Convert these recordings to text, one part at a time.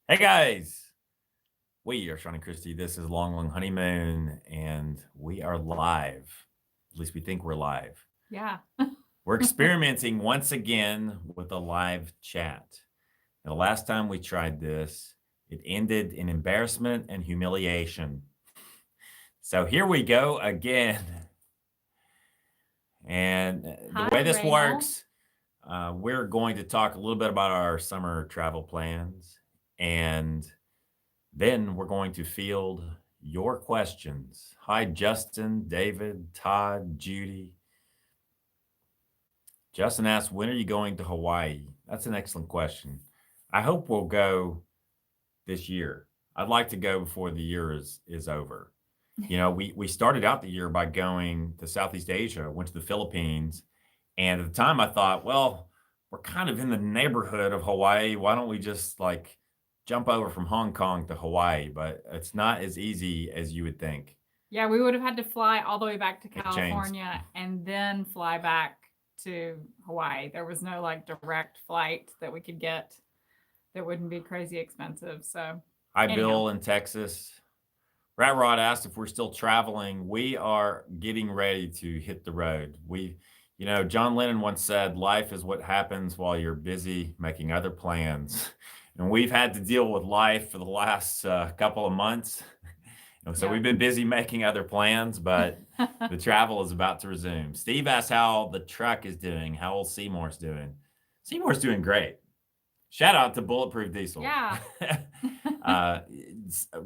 Hey guys, we are Sean and Christy. This is Long Honeymoon, and we are live. At least we think we're live. Yeah. We're experimenting once again with a live chat. The last time we tried this, it ended in embarrassment and humiliation. So here we go again. And the way Hi, this Raynell. works, we're going to talk a little bit about our summer travel plans, and then we're going to field your questions. Hi, Justin, David, Todd, Judy. Justin asks, when are you going to Hawaii? That's an excellent question. I hope we'll go this year. I'd like to go before the year is over. You know, we started out the year by going to Southeast Asia, went to the Philippines, and at the time I thought, well, we're kind of in the neighborhood of Hawaii. Why don't we just like jump over from Hong Kong to Hawaii? But it's not as easy as you would think. Yeah, we would have had to fly all the way back to It changed. California and then fly back to Hawaii. There was no like direct flight that we could get that wouldn't be crazy expensive. So, Hi, anyhow, Bill in Texas. Rat Rod asked if we're still traveling. We are getting ready to hit the road. John Lennon once said, life is what happens while you're busy making other plans. And we've had to deal with life for the last couple of months. So yeah. we've been busy making other plans, but the travel is about to resume. Steve asked how the truck is doing, how old Seymour's doing. Seymour's doing great. Shout out to Bulletproof Diesel. Yeah. uh,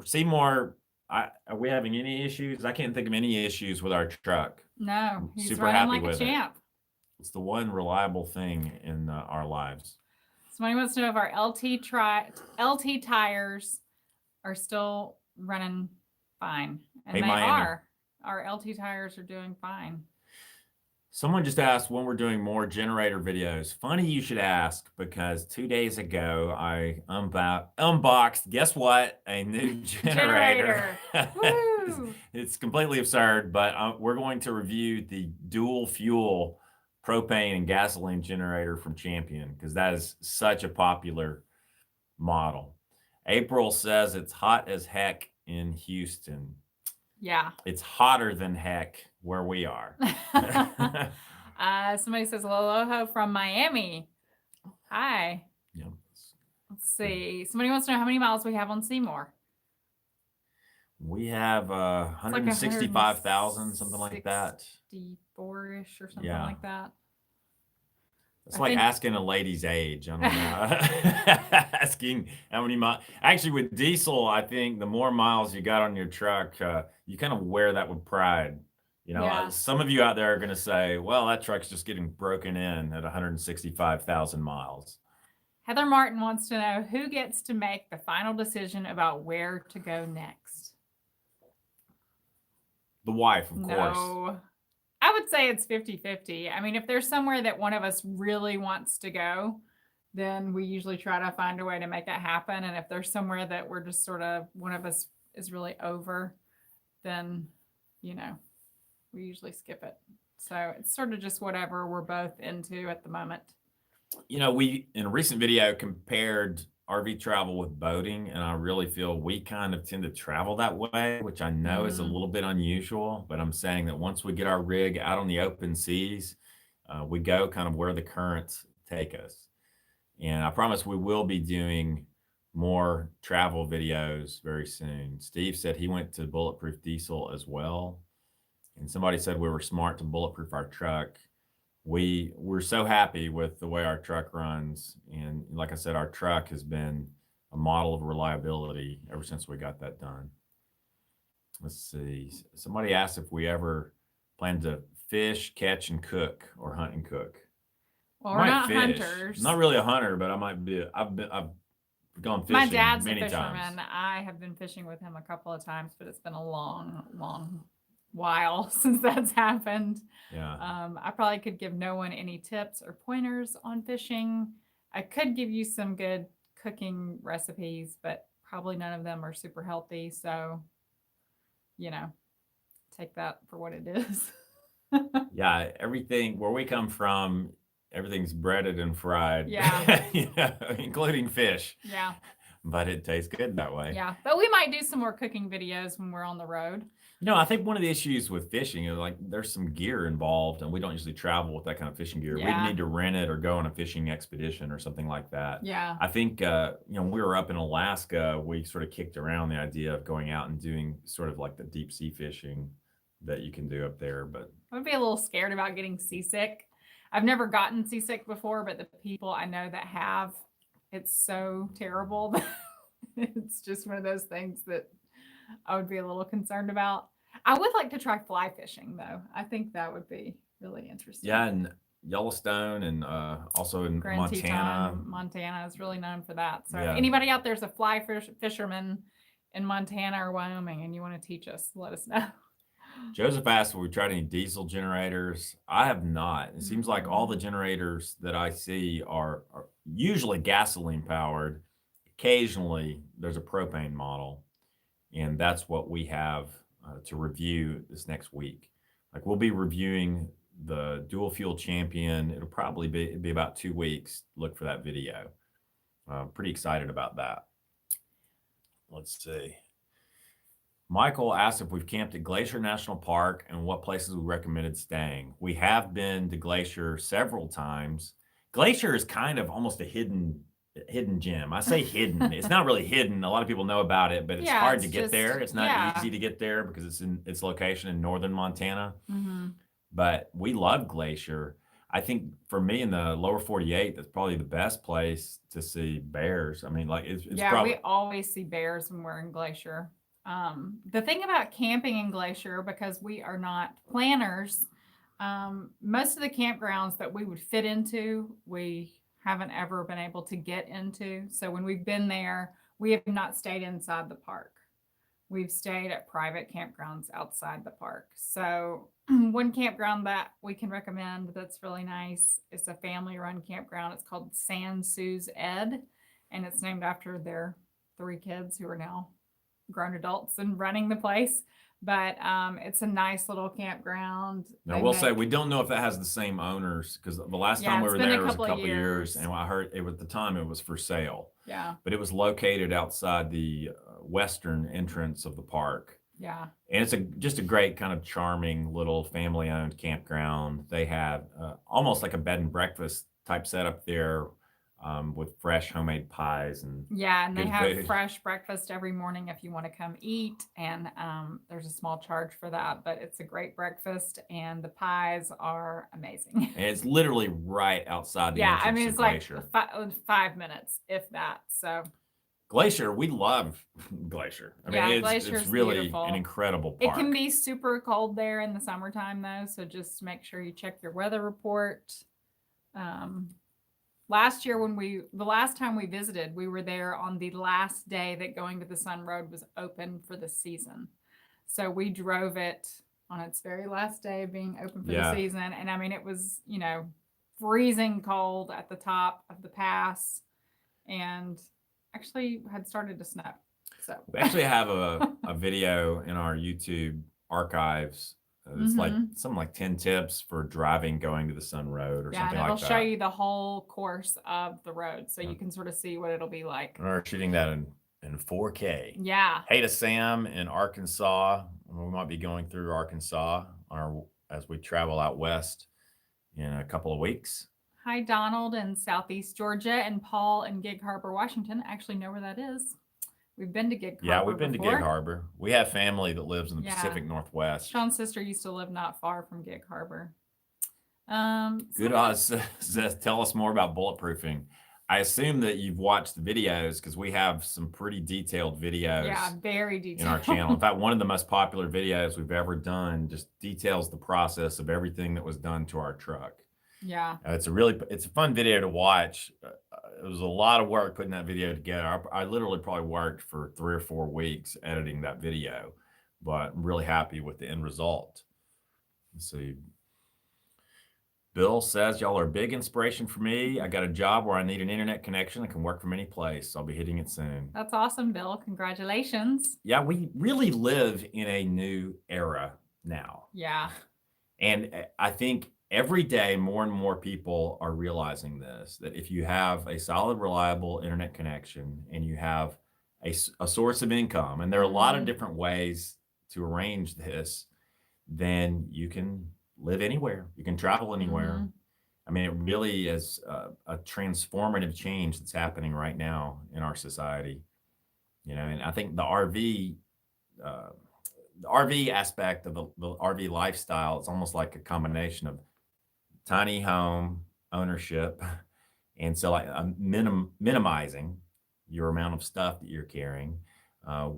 Seymour, are we having any issues? I can't think of any issues with our truck. No, I'm he's super running happy like a with it. champ. It's the one reliable thing in our lives. Somebody wants to know if our LT tires are still running fine, and Hey, they Miami. are. Our LT tires are doing fine. Someone just asked when we're doing more generator videos. Funny you should ask, because 2 days ago I unboxed, guess what? A new generator. Generator. Woo! It's completely absurd, but we're going to review the dual fuel propane and gasoline generator from Champion, because that is such a popular model. April says it's hot as heck in Houston. Yeah. It's hotter than heck where we are. Somebody says aloha from Miami. Hi. Yeah. Let's see. Somebody wants to know how many miles we have on Seymour. We have It's like 165,000, something like that. 164-ish or something Yeah. like that. It's like asking a lady's age. I don't know. Asking how many miles. Actually, with diesel, I think the more miles you got on your truck, you kind of wear that with pride. Yeah. Some of you out there are going to say, well, that truck's just getting broken in at 165,000 miles. Heather Martin wants to know who gets to make the final decision about where to go next. The wife, of course. No. I would say it's 50-50. I mean, if there's somewhere that one of us really wants to go, then we usually try to find a way to make that happen. And if there's somewhere that we're just sort of one of us is really over, then, we usually skip it. So it's sort of just whatever we're both into at the moment. We in a recent video compared RV travel with boating, and I really feel we kind of tend to travel that way, which I know is a little bit unusual, but I'm saying that once we get our rig out on the open seas, we go kind of where the currents take us. And I promise we will be doing more travel videos very soon. Steve said he went to Bulletproof Diesel as well. And somebody said we were smart to bulletproof our truck. We're so happy with the way our truck runs, and like I said, our truck has been a model of reliability ever since we got that done. Let's see. Somebody asked if we ever plan to fish, catch, and cook, or hunt and cook. Well, we're not hunters. I'm not really a hunter, but I might be. I've gone fishing. My dad's many a fisherman. times. I have been fishing with him a couple of times, but it's been a long while since that's happened. Yeah. I probably could give no one any tips or pointers on fishing. I could give you some good cooking recipes, but probably none of them are super healthy. So, take that for what it is. Yeah, everything where we come from, everything's breaded and fried. Yeah. Including fish. Yeah. but it tastes good that way. Yeah, but we might do some more cooking videos when we're on the road. I think one of the issues with fishing is like there's some gear involved, and we don't usually travel with that kind of fishing gear. Yeah. We'd need to rent it or go on a fishing expedition or something like that. Yeah. I think, when we were up in Alaska, we sort of kicked around the idea of going out and doing sort of like the deep sea fishing that you can do up there. But I would be a little scared about getting seasick. I've never gotten seasick before, but the people I know that have, it's so terrible. It's just one of those things that I would be a little concerned about. I would like to try fly fishing though. I think that would be really interesting. yeah, and Yellowstone and also in Grand Montana. Teton, Montana is really known for that. So Yeah. anybody out there's a fly fisherman in Montana or Wyoming and you want to teach us, let us know. Joseph asked if we tried any diesel generators. I have not. It seems like all the generators that I see are usually gasoline powered. Occasionally, there's a propane model, and that's what we have to review this next week. Like we'll be reviewing the dual fuel champion. It'll probably be about 2 weeks. Look for that video. Pretty excited about that. Let's see. Michael asked if we've camped at Glacier National Park and what places we recommended staying. We have been to Glacier several times. Glacier is kind of almost a hidden gem. I say hidden. It's not really hidden. A lot of people know about it, but it's Yeah, hard it's to get just- there. It's not yeah. easy to get there because it's in its location in northern Montana. Mm-hmm. But we love Glacier. I think for me in the lower 48, that's probably the best place to see bears. I mean, like it's Yeah, probably we always see bears when we're in Glacier. The thing about camping in Glacier, because we are not planners, most of the campgrounds that we would fit into, we haven't ever been able to get into. So when we've been there, we have not stayed inside the park. We've stayed at private campgrounds outside the park. So one campground that we can recommend that's really nice is a family-run campground. It's called San Sue's Ed, and it's named after their 3 kids who are now grown adults and running the place. But it's a nice little campground. Now, They we'll say make- we don't know if that has the same owners because the last Yeah, time we it's were been a there was a couple of couple of years, years. and I heard it was at the time it was for sale, Yeah, but it was located outside the western entrance of the park, yeah. and it's just a great kind of charming little family-owned campground. They have almost like a bed and breakfast type setup there, with fresh homemade pies and Yeah, and they good have food. fresh breakfast every morning if you want to come eat. And there's a small charge for that, but it's a great breakfast and the pies are amazing. And it's literally right outside the Yeah, entrance I mean, to it's like Glacier. 5 minutes, if that. So Glacier, we love Glacier. I mean, Yeah, it's Glacier's really beautiful. an incredible it park. can be super cold there in the summertime, though. So just make sure you check your weather report. Last year, the last time we visited, we were there on the last day that Going to the Sun Road was open for the season. So we drove it on its very last day of being open for Yeah. the season. And I mean, it was, freezing cold at the top of the pass and actually had started to snow. So We actually have a video in our YouTube archives. It's like something like 10 tips for driving going to the Sun Road or yeah, something and it'll like show that. you the whole course of the road. So you can sort of see what it'll be like. We're shooting that in 4K. Yeah. Hey to Sam in Arkansas. We might be going through Arkansas as we travel out west in a couple of weeks. Hi, Donald in Southeast Georgia, and Paul in Gig Harbor, Washington. I actually know where that is. We've been to Gig Harbor. Yeah, we've been to before. Gig Harbor. We have family that lives in the Yeah. Pacific Northwest. Sean's sister used to live not far from Gig Harbor. Good odds says, tell us more about bulletproofing. I assume that you've watched the videos because we have some pretty detailed videos. Yeah, very detailed. In our channel. In fact, one of the most popular videos we've ever done just details the process of everything that was done to our truck. Yeah. It's a fun video to watch. It was a lot of work putting that video together. I literally probably worked for 3 or 4 weeks editing that video, but I'm really happy with the end result. Let's see. Bill says, y'all are a big inspiration for me. I got a job where I need an internet connection. I can work from any place. I'll be hitting it soon. That's awesome, Bill. Congratulations. Yeah, we really live in a new era now. Yeah. And I think every day, more and more people are realizing this, that if you have a solid, reliable internet connection and you have a source of income, and there are a lot of Mhm. different ways to arrange this, then you can live anywhere. You can travel anywhere. Mhm. I mean, it really is a transformative change that's happening right now in our society. And I think uh, the RV aspect of the RV lifestyle is almost like a combination of tiny home ownership, and so like minimizing your amount of stuff that you're carrying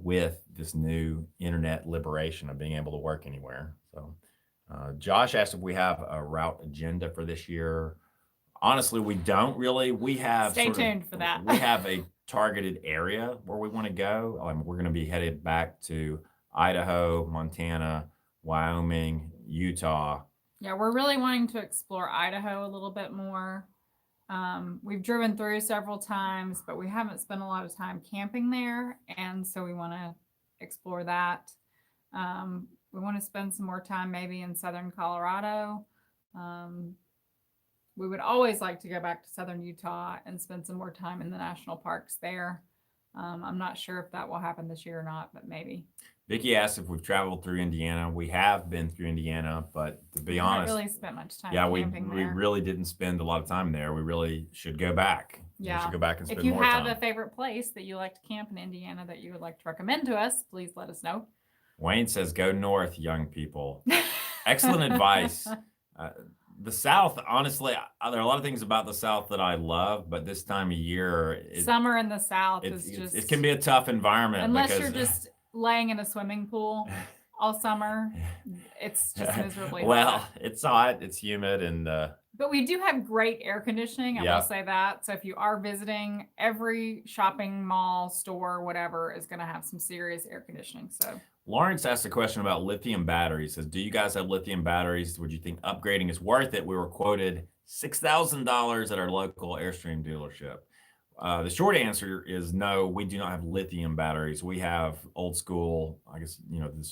with this new internet liberation of being able to work anywhere. So, Josh asked if we have a route agenda for this year. Honestly, we don't really. We have Stay tuned for that. we have a targeted area where we want to go. We're going to be headed back to Idaho, Montana, Wyoming, Utah. Yeah, we're really wanting to explore Idaho a little bit more. We've driven through several times, but we haven't spent a lot of time camping there, and so we want to explore that. We want to spend some more time maybe in southern Colorado. Um, we would always like to go back to southern Utah and spend some more time in the national parks there. I'm not sure if that will happen this year or not, but maybe. Vicky asked if we've traveled through Indiana. We have been through Indiana, but to be We haven't honest, really spent much time yeah, we camping we there. really didn't spend a lot of time there. We really should go back. We Yeah. should go back and If spend you more have time. a favorite place that you like to camp in Indiana that you would like to recommend to us, please let us know. Wayne says, "Go north, young people." Excellent advice. The South, honestly, there are a lot of things about the South that I love, but this time of year, Summer in the South is just, it can be a tough environment unless because you're just laying in a swimming pool all summer, it's just miserably well, hot. it's hot, it's humid, and But we do have great air conditioning. I Yeah. will say that. So if you are visiting, every shopping mall, store, whatever is going to have some serious air conditioning. So Lawrence asked a question about lithium batteries. Says, do you guys have lithium batteries? Would you think upgrading is worth it? We were quoted $6,000 at our local Airstream dealership. The short answer is no, we do not have lithium batteries. We have old school, I guess,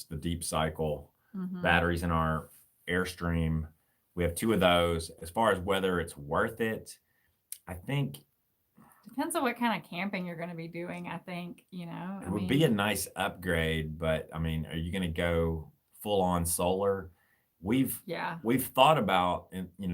the deep cycle mhm. batteries in our Airstream. We have 2 of those. As far as whether it's worth it, I think Depends on what kind of camping you're going to be doing, I think, it would be a nice upgrade, but I mean, are you going to go full on solar? yeah. We've thought about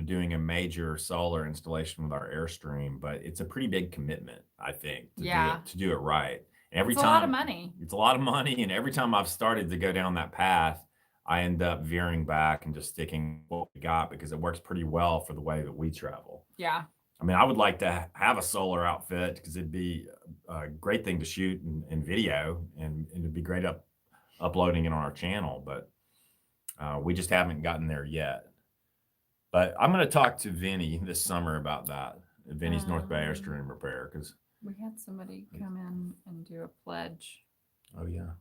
doing a major solar installation with our Airstream, but it's a pretty big commitment, I think, Yeah. to do it right. And every It's a time lot of money. it's a lot of money, and every time I've started to go down that path, I end up veering back and just sticking with what we got because it works pretty well for the way that we travel. Yeah. I mean, I would like to have a solar outfit because it'd be a great thing to shoot and video, and it'd be great uploading it on our channel, but we just haven't gotten there yet. But I'm going to talk to Vinny this summer about that. Vinny's North Bay Airstream Repair, because we had somebody come in and do a pledge. Oh yeah.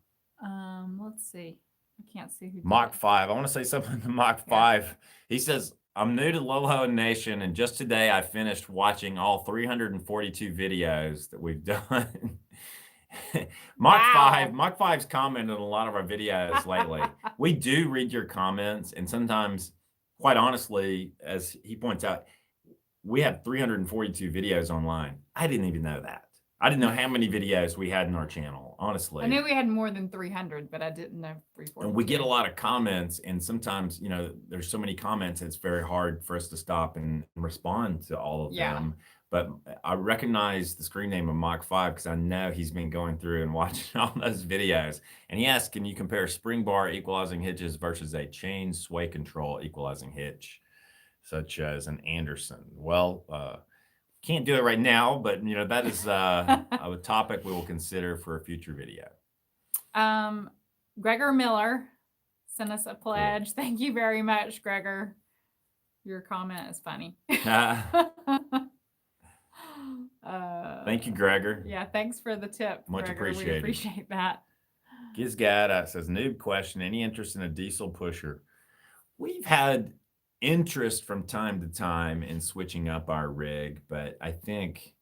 Let's see. I can't see who. Mach 5. I want to say something to Mach 5. He says, I'm new to Lowho Nation, and just today I finished watching all 342 videos that we've done. Mach 5's commented on a lot of our videos lately. We do read your comments, and sometimes, quite honestly, as he points out, we have 342 videos online. I didn't even know that. I didn't know how many videos we had in our channel, honestly. I knew we had more than 300, but I didn't know 342. And we get a lot of comments, and sometimes, there's so many comments, it's very hard for us to stop and respond to all of them. But I recognize the screen name of Mach 5 because I know he's been going through and watching all those videos. And he asked, can you compare spring bar equalizing hitches versus a chain sway control equalizing hitch, such as an Anderson? Well, can't do it right now, but that is a topic we will consider for a future video. Gregor Miller sent us a pledge. Cool. Thank you very much, Gregor. Your comment is funny. Thank you, Gregor. Yeah, thanks for the tip. Much Gregor. appreciated. We appreciate that. Gizgad says, noob question, any interest in a diesel pusher? We've had interest from time to time in switching up our rig, but I think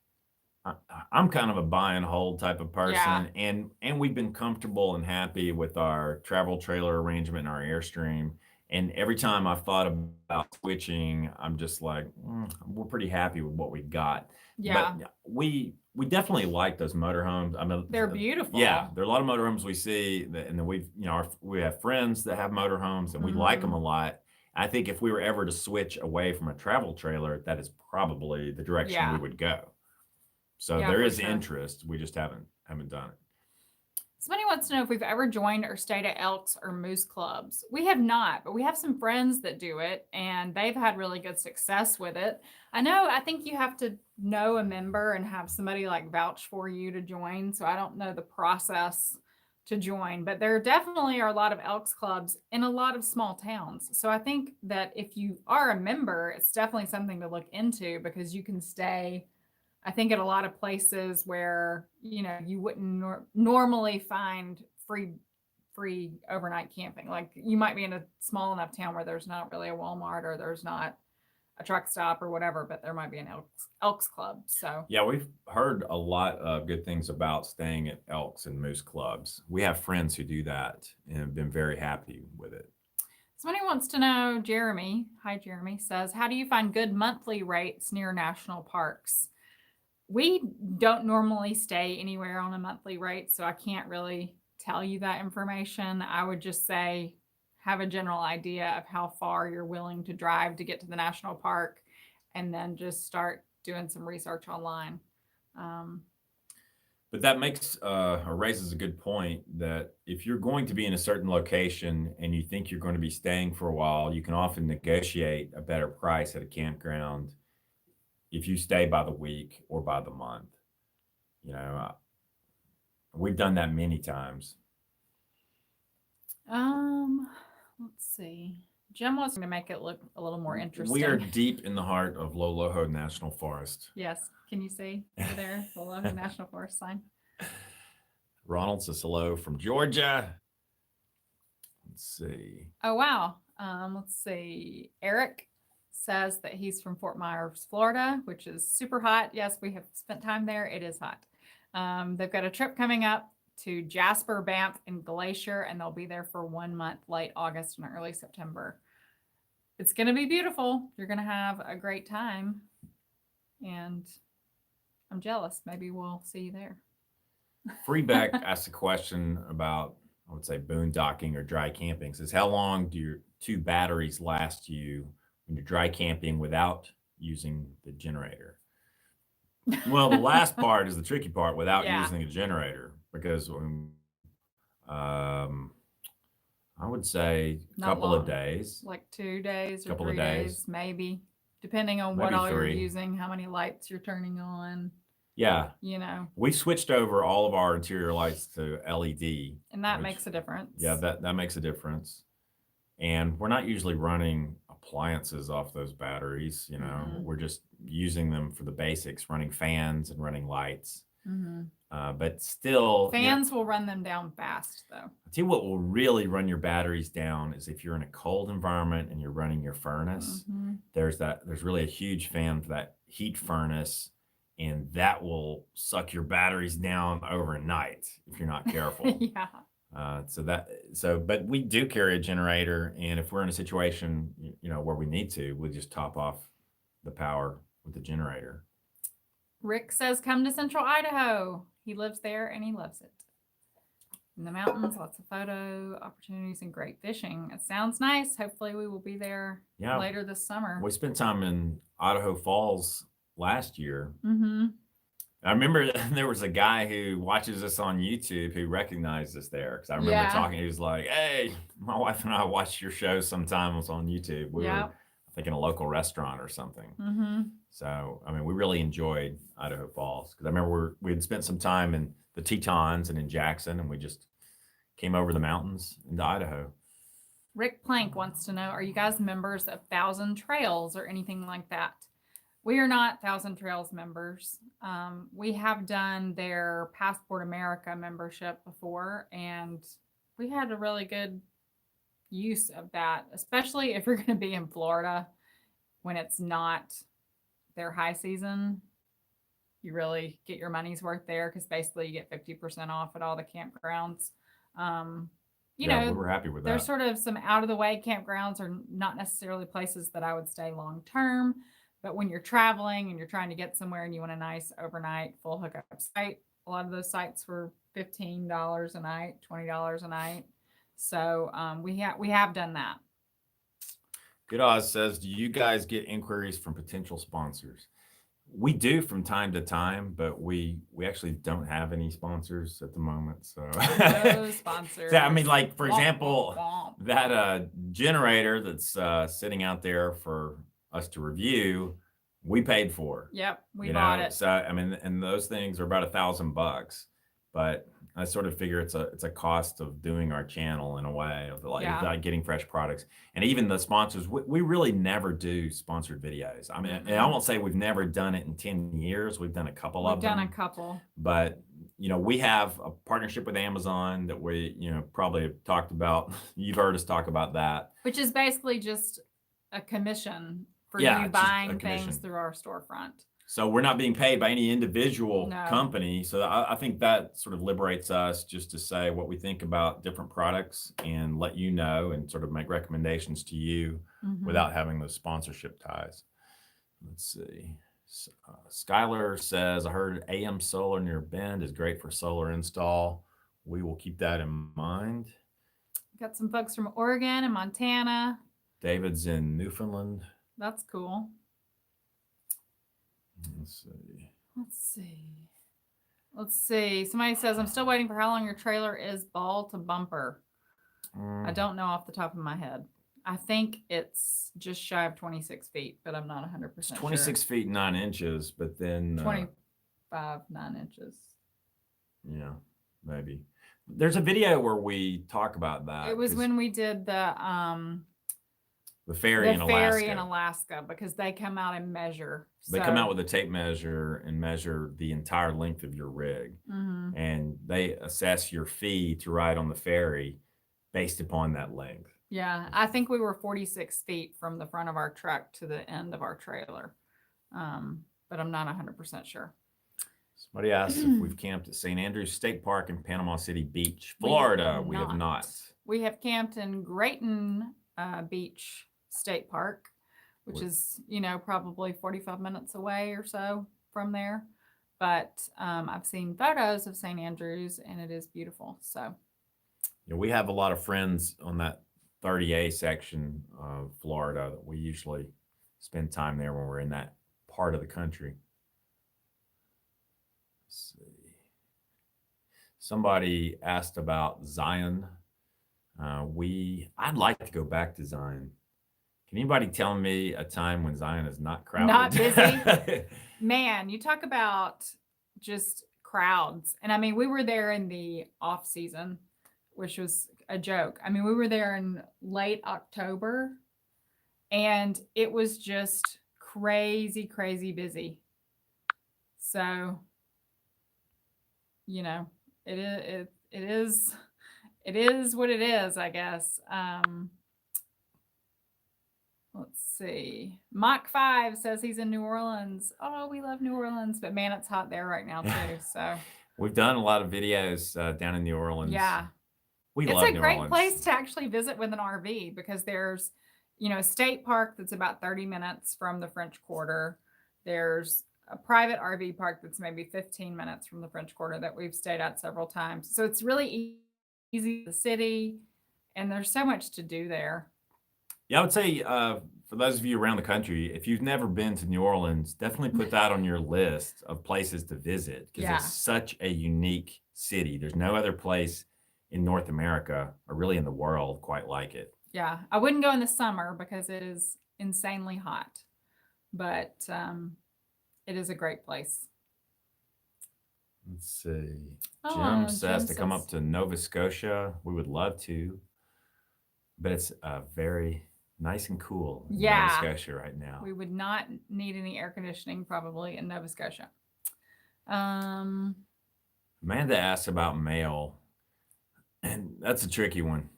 I'm kind of a buy and hold type of person. Yeah. And we've been comfortable and happy with our travel trailer arrangement and our Airstream. And every time I've thought about switching, I'm just like, we're pretty happy with what we've got. But Yeah, we definitely like those motorhomes. I mean, they're yeah, beautiful. there are a lot of motorhomes we see, and then we've we have friends that have motorhomes, and we like them Mhm. a lot. I think if we were ever to switch away from a travel trailer, that is probably the direction we Yeah, would go. So yeah, there for is sure. interest. We just haven't done it. Somebody wants to know if we've ever joined or stayed at Elks or Moose clubs. We have not, but we have some friends that do it and they've had really good success with it. I think you have to know a member and have somebody like vouch for you to join. So I don't know the process to join, but there definitely are a lot of Elks clubs in a lot of small towns. So I think that if you are a member, it's definitely something to look into because you can stay I think at a lot of places where, you wouldn't normally find free overnight camping. Like you might be in a small enough town where there's not really a Walmart or there's not a truck stop or whatever, but there might be an Elks club. So Yeah, we've heard a lot of good things about staying at Elks and Moose clubs. We have friends who do that and have been very happy with it. somebody wants to know, Jeremy, hi Jeremy, says, how do you find good monthly rates near national parks? We don't normally stay anywhere on a monthly rate, so I can't really tell you that information. I would just say have a general idea of how far you're willing to drive to get to the national park and then just start doing some research online. Um, But that makes or raises a good point that if you're going to be in a certain location and you think you're going to be staying for a while, you can often negotiate a better price at a campground if you stay by the week or by the month. You know, we've done that many times. um, let's see. Jim wants to make it look a little more We are interesting. deep in the heart of Loloho National Forest. Yes. Can you see over there the Logan National Forest sign? Ronald says hello from Georgia. Let's see. Oh wow. Let's see. Eric says that he's from Fort Myers, Florida, which is super hot. Yes, we have spent time there. It is hot. They've got a trip coming up to Jasper, Banff, and Glacier, and they'll be there for 1 month, late August and early September. It's going to be beautiful. You're going to have a great time, and I'm jealous. Maybe we'll see you there. Freebeck asked a question about, I would say, boondocking or dry camping. Says, how long do your two batteries last you when you're dry camping without using the generator? Well, the last part is the tricky part without Yeah, using a generator because I would say a not couple of long. days, Like 2 days or couple of 3 days, days, maybe, depending on what maybe all you're three. using, how many lights you're turning on, Yeah, you know, we switched over all of our interior lights to LED, and that which makes a difference. yeah, that makes a difference. And we're not usually running appliances off those batteries, Mm-mm. we're just using them for the basics, running fans and running lights. Mm-hmm. But still, Fans will run them down fast, though. I'll tell you what will really run your batteries down is if you're in a cold environment and you're running your furnace. Mm-hmm. There's really a huge fan for that heat furnace, and that will suck your batteries down overnight if you're not careful. Yeah. But we do carry a generator, and if we're in a situation, where we need to, we just top off the power with the generator. Rick says, come to Central Idaho. He lives there and he loves it. In the mountains, lots of photo opportunities and great fishing. It sounds nice. Hopefully, we will be there Yeah, later this summer. we spent time in Idaho Falls last year. Mm-hmm. I remember there was a guy who watches us on YouTube who recognized us there because I remember talking. He was like, "Hey, my wife and I watch your show sometimes on YouTube." We were, I think, in a local restaurant or something. Mm-hmm. So, I mean, we really enjoyed Idaho Falls because I remember we had spent some time in the Tetons and in Jackson, and we just came over the mountains into Idaho. Rick Plank wants to know, are you guys members of Thousand Trails or anything like that? We are not Thousand Trails members. We have done their Passport America membership before, and we had a really good use of that, especially if you're going to be in Florida when it's not their high season. You really get your money's worth there because basically you get 50% off at all the campgrounds. you Yeah, we know, were happy with there's that. sort of some out of the way campgrounds are not necessarily places that I would stay long term. But when you're traveling and you're trying to get somewhere and you want a nice overnight full hookup site, a lot of those sites were $15 a night, $20 a night. So we have done that. Good Oz says, do you guys get inquiries from potential sponsors? We do from time to time, but we actually don't have any sponsors at the moment. So, No so I mean, sponsors. like for Womp, womp, example, womp. that generator that's sitting out there for us to review, we paid for. Yep, we You bought know, it. so I mean, and those things are about $1,000, but I sort of figure it's a cost of doing our channel in a way of Yeah. like getting fresh products. And even the sponsors, we really never do sponsored videos. I mean, and I Mm-mm. won't say we've never done it in 10 years. We've done a couple We've of done a them, couple. but you know, we have a partnership with Amazon that we, you know, probably have talked about. You've heard us talk about that. Which is basically just a commission for Yeah, you it's just a buying things commission. through our storefront. So we're not being paid by any individual No. company. So I think that sort of liberates us just to say what we think about different products and let you know and sort of make recommendations to you Mhm. without having those sponsorship ties. Let's see. Skylar says, I heard AM Solar near Bend is great for solar install. We will keep that in mind. Got some folks from Oregon and Montana. David's in Newfoundland. That's cool. Let's see. Let's see. Somebody says, I'm still waiting for how long your trailer is ball to bumper. I don't know off the top of my head. I think it's just shy of 26 feet, but I'm not 100% It's sure. 26 feet 9 inches, but then 25, 9 inches. Yeah, maybe. There's a video where we talk about that. It was 'cause when we did the ferry in ferry in Alaska. Alaska because they come out and measure. They come out with a tape measure and measure the entire length of your rig. Mhm. And they assess your fee to ride on the ferry based upon that length. Yeah, I think we were 46 feet from the front of our truck to the end of our trailer. But I'm not 100% sure. Somebody asked if we've camped at St. Andrews State Park in Panama City Beach, Florida. We have not. We have camped in Grayton Beach State Park, which is, you know, probably 45 minutes away or so from there. But I've seen photos of St. Andrews and it is beautiful. So Yeah, we have a lot of friends on that 30A section of Florida that we usually spend time there when we're in that part of the country. Let's see. Somebody asked about Zion. I'd like to go back to Zion. Can anybody tell me a time when Zion is not crowded? Not busy? Man, you talk about just crowds. And I mean, we were there in the off season, which was a joke. I mean, we were there in late October and it was just crazy, crazy busy. So, you know, it is what it is, I guess. Let's see. Mach 5 says he's in New Orleans. Oh, we love New Orleans, but man, it's hot there right now too. So we've done a lot of videos down in New Orleans. Yeah. We it's love a New great Orleans. place to actually visit with an RV because there's, you know, a state park that's about 30 minutes from the French Quarter. There's a private RV park that's maybe 15 minutes from the French Quarter that we've stayed at several times. So it's really easy to the city and there's so much to do there. Yeah, I would say for those of you around the country, if you've never been to New Orleans, definitely put that on your list of places to visit because Yeah. it's such a unique city. There's no other place in North America or really in the world quite like it. Yeah, I wouldn't go in the summer because it is insanely hot, but it is a great place. Let's see. Oh, Jim says Jim to come says- up to Nova Scotia. We would love to, but it's very nice and cool in Yeah. Nova Scotia right now. We would not need any air conditioning probably in Nova Scotia. Amanda asked about mail, and that's a tricky one.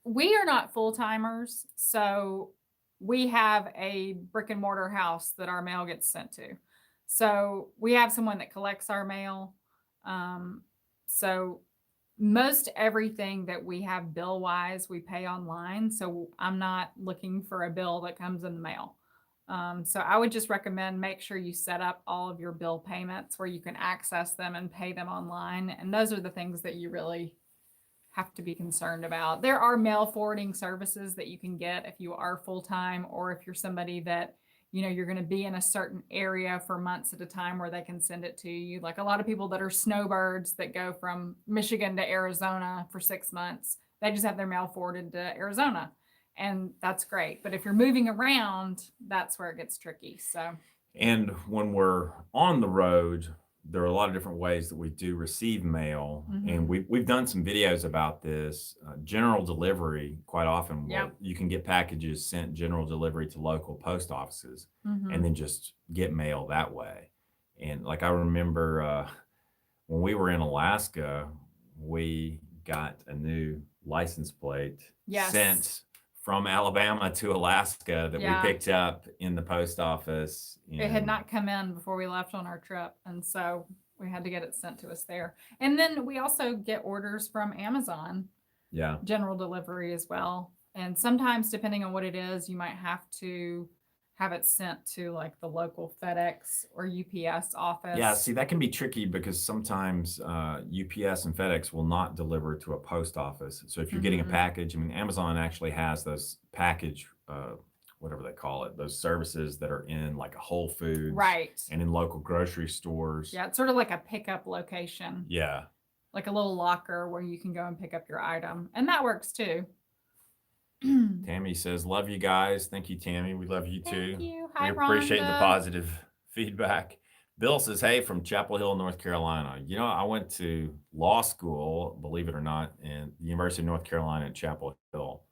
We are not full-timers, so we have a brick and mortar house that our mail gets sent to. So we have someone that collects our mail. So most everything that we have bill wise, we pay online. So I'm not looking for a bill that comes in the mail. So I would just recommend make sure you set up all of your bill payments where you can access them and pay them online. And those are the things that you really have to be concerned about. There are mail forwarding services that you can get if you are full time, or if you're somebody that, you're going to be in a certain area for months at a time where they can send it to you. Like a lot of people that are snowbirds that go from Michigan to Arizona for 6 months, they just have their mail forwarded to Arizona. And that's great. But if you're moving around, that's where it gets tricky. So, And when we're on the road, there are a lot of different ways that we do receive mail, and we've done some videos about this. General delivery, quite often, you can get packages sent general delivery to local post offices, and then just get mail that way. And like I remember when we were in Alaska, we got a new license plate sent from Alabama to Alaska that we picked up in the post office. It had not come in before we left on our trip. And so we had to get it sent to us there. And then we also get orders from Amazon. Yeah. General delivery as well. And sometimes, depending on what it is, you might have to have it sent to like the local FedEx or UPS office. Yeah, see, that can be tricky because sometimes UPS and FedEx will not deliver to a post office. So if you're getting a package, I mean, Amazon actually has those package, whatever they call it, those services that are in like a Whole Foods, right, and in local grocery stores. Yeah, it's sort of like a pickup location. Yeah, like a little locker where you can go and pick up your item, and that works too. Tammy says, "Love you guys." Thank you, Tammy. We love you too. Thank you. Hi, we appreciate the Rhonda. positive feedback. Bill says, "Hey, from Chapel Hill, North Carolina. I went to law school, believe it or not, in the University of North Carolina at Chapel Hill.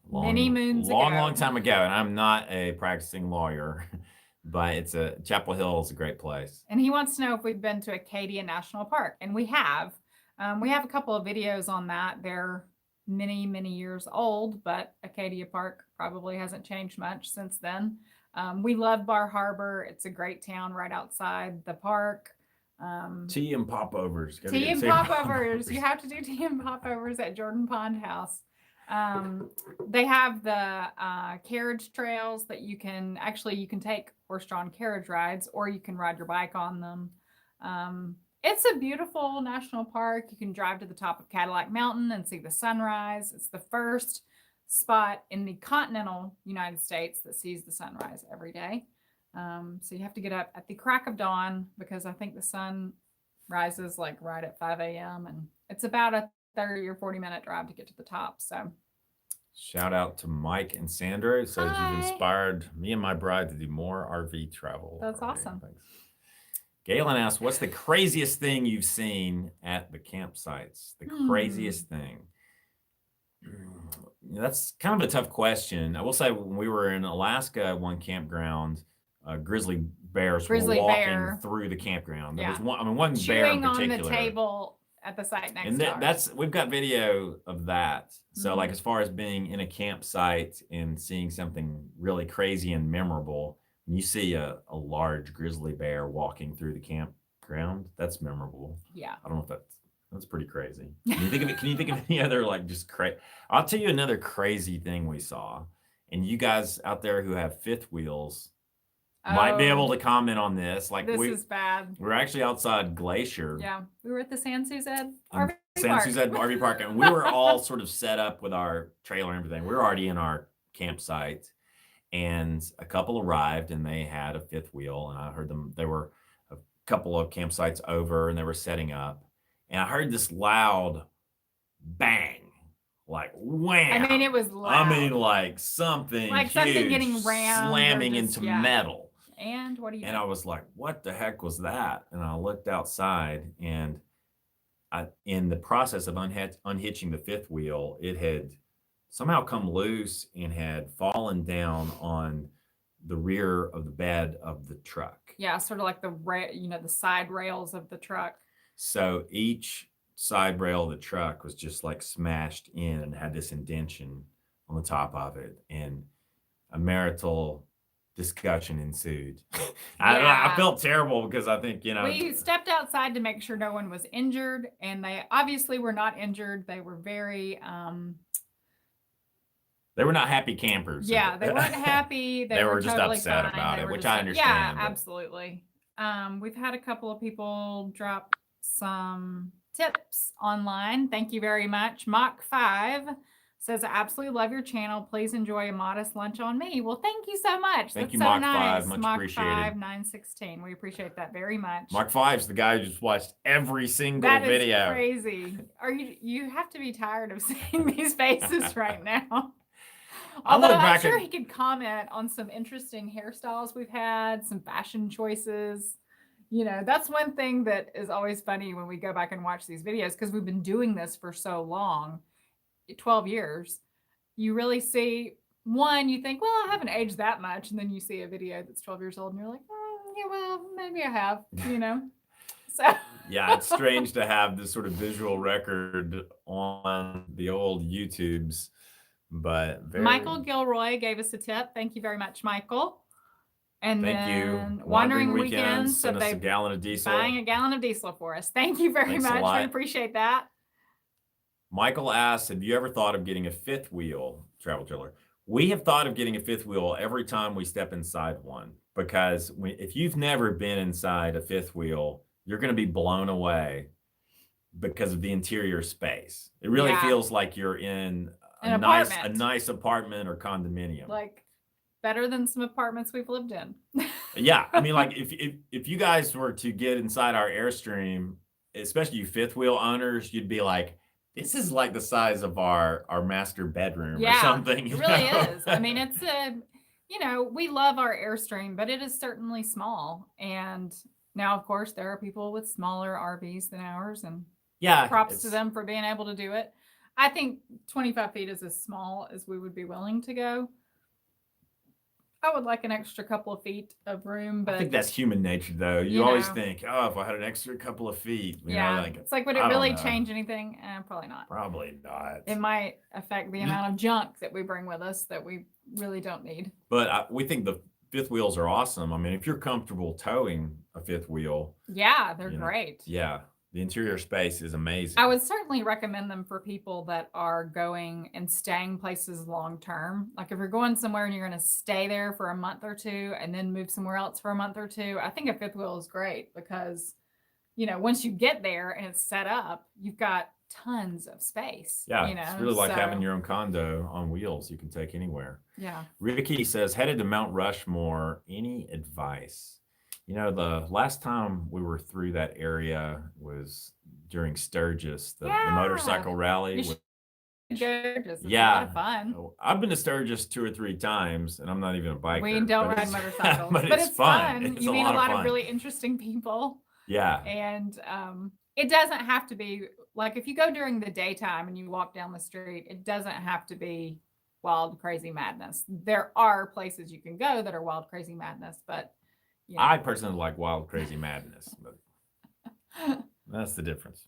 Many moons ago. Long time ago. And I'm not a practicing lawyer, but Chapel Hill is a great place." And he wants to know if we've been to Acadia National Park, and we have. We have a couple of videos on that. They're many years old, but Acadia Park probably hasn't changed much since then. We love Bar Harbor. It's a great town right outside the park. Tea and popovers. Tea and popovers. You have to do tea and popovers at Jordan Pond House. They have the carriage trails that you can take horse-drawn carriage rides, or you can ride your bike on them. It's a beautiful national park. You can drive to the top of Cadillac Mountain and see the sunrise. It's the first spot in the continental United States that sees the sunrise every day. So you have to get up at the crack of dawn, because I think the sun rises like right at 5 a.m. and it's about a 30 or 40-minute drive to get to the top. So shout out to Mike and Sandra. It says, "You've inspired me and my bride to do more RV travel." That's awesome. Thanks. Galen asks, "What's the craziest thing you've seen at the campsites?" The craziest thing. That's kind of a tough question. I will say, when we were in Alaska at one campground, grizzly bears were walking through the campground. There was one bear in particular. Chewing on the table at the site next and to we've got video of that. So like, as far as being in a campsite and seeing something really crazy and memorable, when you see a large grizzly bear walking through the campground, that's memorable. Yeah. I don't know if that's pretty crazy. Can you think of any other like just crazy? I'll tell you another crazy thing we saw, and you guys out there who have fifth wheels might be able to comment on this. Like, this is bad. We're actually outside Glacier. Yeah, we were at the San Suzette RV Park, and we were all sort of set up with our trailer and everything. We were already in our campsite, and a couple arrived, and they had a fifth wheel, and I heard them. They were a couple of campsites over, and they were setting up, and I heard this loud bang. Like wham! I mean, it was loud. I mean, like something huge, getting rammed, slamming into metal. And what do you? And I was like, "What the heck was that?" And I looked outside, and in the process of unhitching the fifth wheel, it had somehow come loose and had fallen down on the rear of the bed of the truck. Yeah, sort of like the side rails of the truck. So each side rail of the truck was just like smashed in and had this indention on the top of it. And a marital discussion ensued. Yeah. I felt terrible because I think, We stepped outside to make sure no one was injured, and they obviously were not injured. They were very, they were not happy campers. yeah, they weren't happy. They were just totally upset fine. about They it, were which just I yeah, understand. But absolutely. We've had a couple of people drop some tips online. Thank you very much. Mach 5 says, I absolutely love your channel. Please enjoy a modest lunch on me. Well, thank you so much. Thank That's you, so Mach nice. 5. Much Mach appreciated. 5 916. We appreciate that very much. Mach 5's the guy who just watched every single That is video. crazy. Are you have to be tired of seeing these faces right now? I Although look I'm back sure at- he could comment on some interesting hairstyles we've had, some fashion choices. That's one thing that is always funny when we go back and watch these videos, because we've been doing this for so long, 12 years. You really see, one, you think, well, I haven't aged that much. And then you see a video that's 12 years old and you're like, yeah, well, maybe I have, So yeah, it's strange to have this sort of visual record on the old YouTubes, but Michael Gilroy gave us a tip. Thank you very much, Michael. And Thank then you. Wandering Weekends sent said us they a gallon of diesel. buying a gallon of diesel for us. Thank you very Thanks a much. lot. We appreciate that. Michael asks, have you ever thought of getting a fifth wheel travel trailer? We have thought of getting a fifth wheel every time we step inside one, because if you've never been inside a fifth wheel, you're going to be blown away because of the interior space. It really feels like you're in a nice apartment or condominium. Like better than some apartments we've lived in. Yeah, I mean, like if you guys were to get inside our Airstream, especially you fifth wheel owners, you'd be like, this is like the size of our master bedroom or something. It really is. I mean, it's we love our Airstream, but it is certainly small. And now, of course, there are people with smaller RVs than ours, and props to them for being able to do it. I think 25 feet is as small as we would be willing to go. I would like an extra couple of feet of room, but I think that's human nature, though. You always think, oh, if I had an extra couple of feet, it's like, would it really change anything? Probably not. Probably not. It might affect the amount of junk that we bring with us that we really don't need. But we think the fifth wheels are awesome. I mean, if you're comfortable towing a fifth wheel, they're great. Yeah. The interior space is amazing. I would certainly recommend them for people that are going and staying places long term. Like if you're going somewhere and you're going to stay there for a month or two and then move somewhere else for a month or two, I think a fifth wheel is great because, once you get there and it's set up, you've got tons of space. Yeah, it's really like having your own condo on wheels you can take anywhere. Yeah. Ricky says, headed to Mount Rushmore. Any advice? The last time we were through that area was during Sturgis, the motorcycle rally. Sturgis. It's a lot of fun. I've been to Sturgis 2 or 3 times, and I'm not even a biker. We don't ride motorcycles, but it's fun. You meet a lot of really interesting people. Yeah. And it doesn't have to be, like if you go during the daytime and you walk down the street, it doesn't have to be wild, crazy madness. There are places you can go that are wild, crazy madness, but I personally like wild, crazy madness, but that's the difference.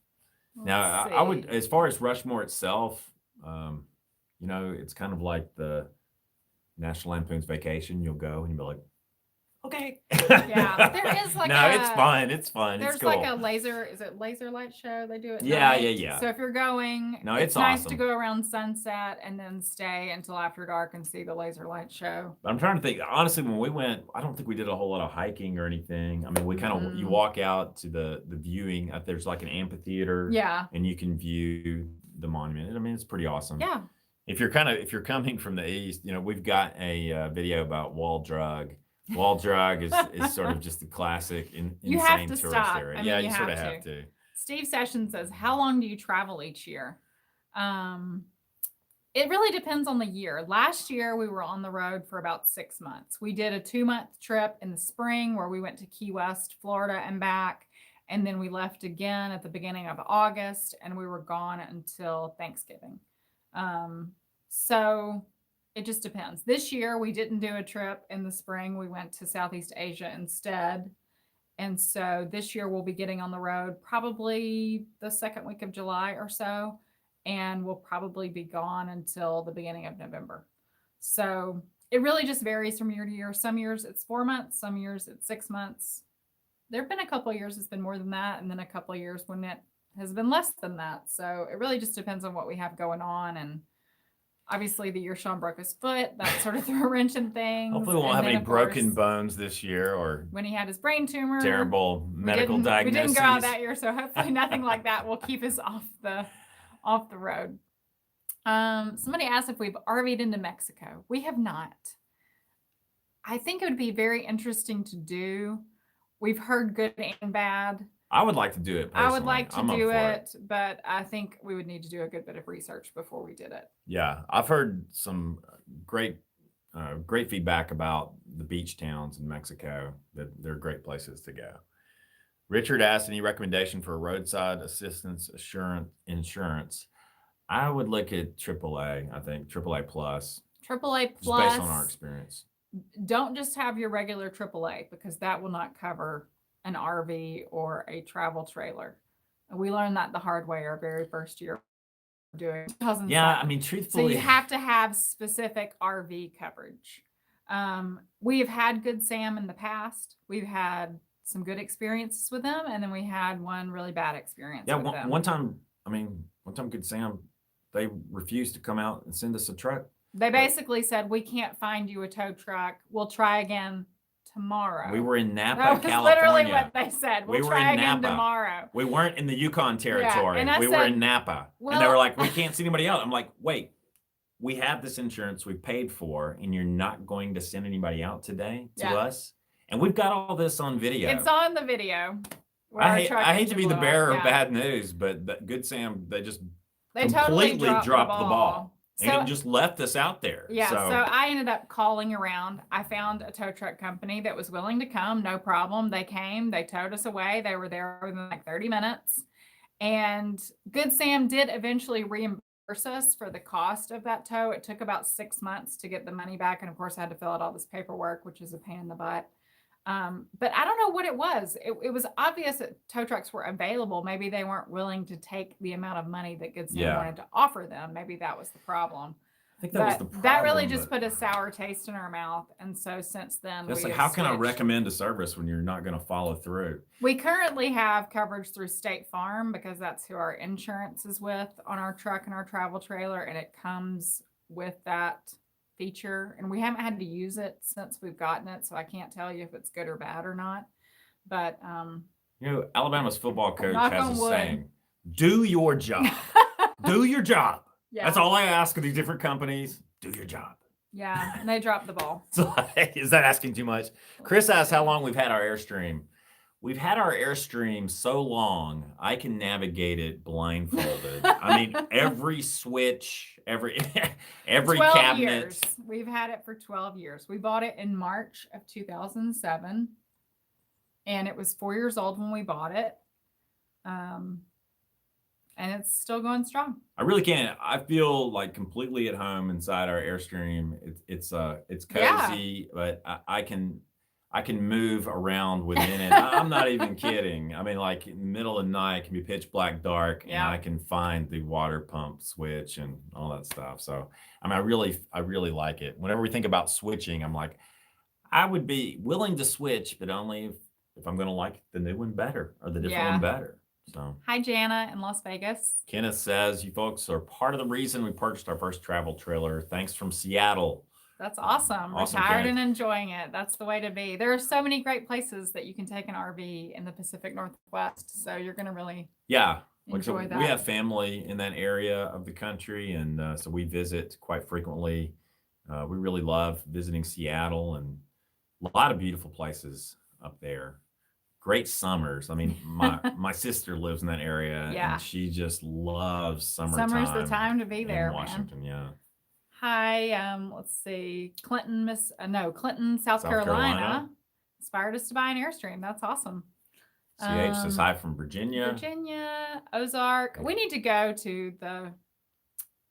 Now, I would, as far as Rushmore itself, it's kind of like the National Lampoon's Vacation. You'll go and you'll be like, okay. Yeah, there is like it's fun. It's fun. There's it's cool. like a laser light show. They do it. Yeah. So if you're going, it's nice to go around sunset and then stay until after dark and see the laser light show. But I'm trying to think. Honestly, when we went, I don't think we did a whole lot of hiking or anything. I mean, we kind of you walk out to the viewing. There's like an amphitheater. Yeah. And you can view the monument. I mean, it's pretty awesome. Yeah. If you're coming from the east, we've got a video about Wall Drug. Wall Drug is sort of just the classic insane tourist area. I mean, you sort of have to. Steve Sessions says, how long do you travel each year? It really depends on the year. Last year, we were on the road for about 6 months. We did a 2-month trip in the spring where we went to Key West, Florida and back. And then we left again at the beginning of August and we were gone until Thanksgiving. So it just depends. This year, we didn't do a trip in the spring. We went to Southeast Asia instead. And so this year, we'll be getting on the road probably the second week of July or so. And we'll probably be gone until the beginning of November. So it really just varies from year to year. Some years it's 4 months, some years it's 6 months. There have been a couple of years it's been more than that, and then a couple of years when it has been less than that. So it really just depends on what we have going on. And obviously the year Sean broke his foot, that sort of threw a wrench in things. Hopefully we won't And have then, any of broken course, bones this year or when he had his brain tumor. terrible medical We diagnoses. didn't go out that year, so hopefully nothing like that will keep us off the road. Somebody asked if we've RV'd into Mexico. We have not. I think it would be very interesting to do. We've heard good and bad. I would like to do it personally. I would like to I'm up do for it, but I think we would need to do a good bit of research before we did it. Yeah, I've heard some great feedback about the beach towns in Mexico, that they're great places to go. Richard asked, any recommendation for roadside assistance insurance? I would look at AAA, I think, AAA Plus. AAA Just Plus. based on our experience. Don't just have your regular AAA, because that will not cover an RV or a travel trailer. And we learned that the hard way our very first year doing 2007. Yeah, I mean, truthfully. So you have to have specific RV coverage. We have had Good Sam in the past. We've had some good experiences with them, and then we had one really bad experience with them. One time Good Sam, they refused to come out and send us a truck. They basically said, we can't find you a tow truck. We'll try again tomorrow. We were in Napa, That was California. literally what they said. We'll try again tomorrow. We weren't in the Yukon territory. And we were in Napa. Well, and they were like, we can't see anybody else. I'm like, wait, we have this insurance we paid for, and you're not going to send anybody out today to us? And we've got all this on video. It's on the video. I hate to be the bearer of bad news, but Good Sam, they completely totally dropped the ball. So, and it just left us out there. Yeah, so I ended up calling around. I found a tow truck company that was willing to come, no problem. They came, they towed us away. They were there within like 30 minutes. And Good Sam did eventually reimburse us for the cost of that tow. It took about 6 months to get the money back. And of course, I had to fill out all this paperwork, which is a pain in the butt. But I don't know what it was. It was obvious that tow trucks were available. Maybe they weren't willing to take the amount of money that Good Sam wanted to offer them. Maybe that was the problem. I think that was the problem. That really just put a sour taste in our mouth. And so since then, it's like, how can I recommend a service when you're not going to follow through? We currently have coverage through State Farm, because that's who our insurance is with on our truck and our travel trailer. And it comes with that feature, and we haven't had to use it since we've gotten it, so I can't tell you if it's good or bad or not. But Alabama's football coach has a saying: "Do your job. Do your job." Yeah. That's all I ask of these different companies. Do your job. Yeah, and they dropped the ball. So, is that asking too much? Chris asked how long we've had our Airstream. We've had our Airstream so long, I can navigate it blindfolded. I mean, every switch, every 12 cabinet. Years. We've had it for 12 years. We bought it in March of 2007, and it was 4 years old when we bought it. And it's still going strong. I really can't. I feel like completely at home inside our Airstream. It's cozy, but I can move around within it. I'm not even kidding. I mean, like in the middle of the night, it can be pitch black dark, and I can find the water pump switch and all that stuff. So, I mean, I really like it. Whenever we think about switching, I'm like, I would be willing to switch, but only if I'm going to like the new one better or the different one better. So, hi, Jana in Las Vegas. Kenneth says, you folks are part of the reason we purchased our first travel trailer. Thanks from Seattle. That's awesome. Retired and enjoying it. That's the way to be. There are so many great places that you can take an RV in the Pacific Northwest. So you're going to really enjoy that. We have family in that area of the country, and so we visit quite frequently. We really love visiting Seattle, and a lot of beautiful places up there. Great summers. I mean, my sister lives in that area, and she just loves summertime. Summer's the time to be there, in Washington, man. Hi, let's see, Clinton, South Carolina, inspired us to buy an Airstream. That's awesome. CH says hi from Virginia. Ozark. We need to go to the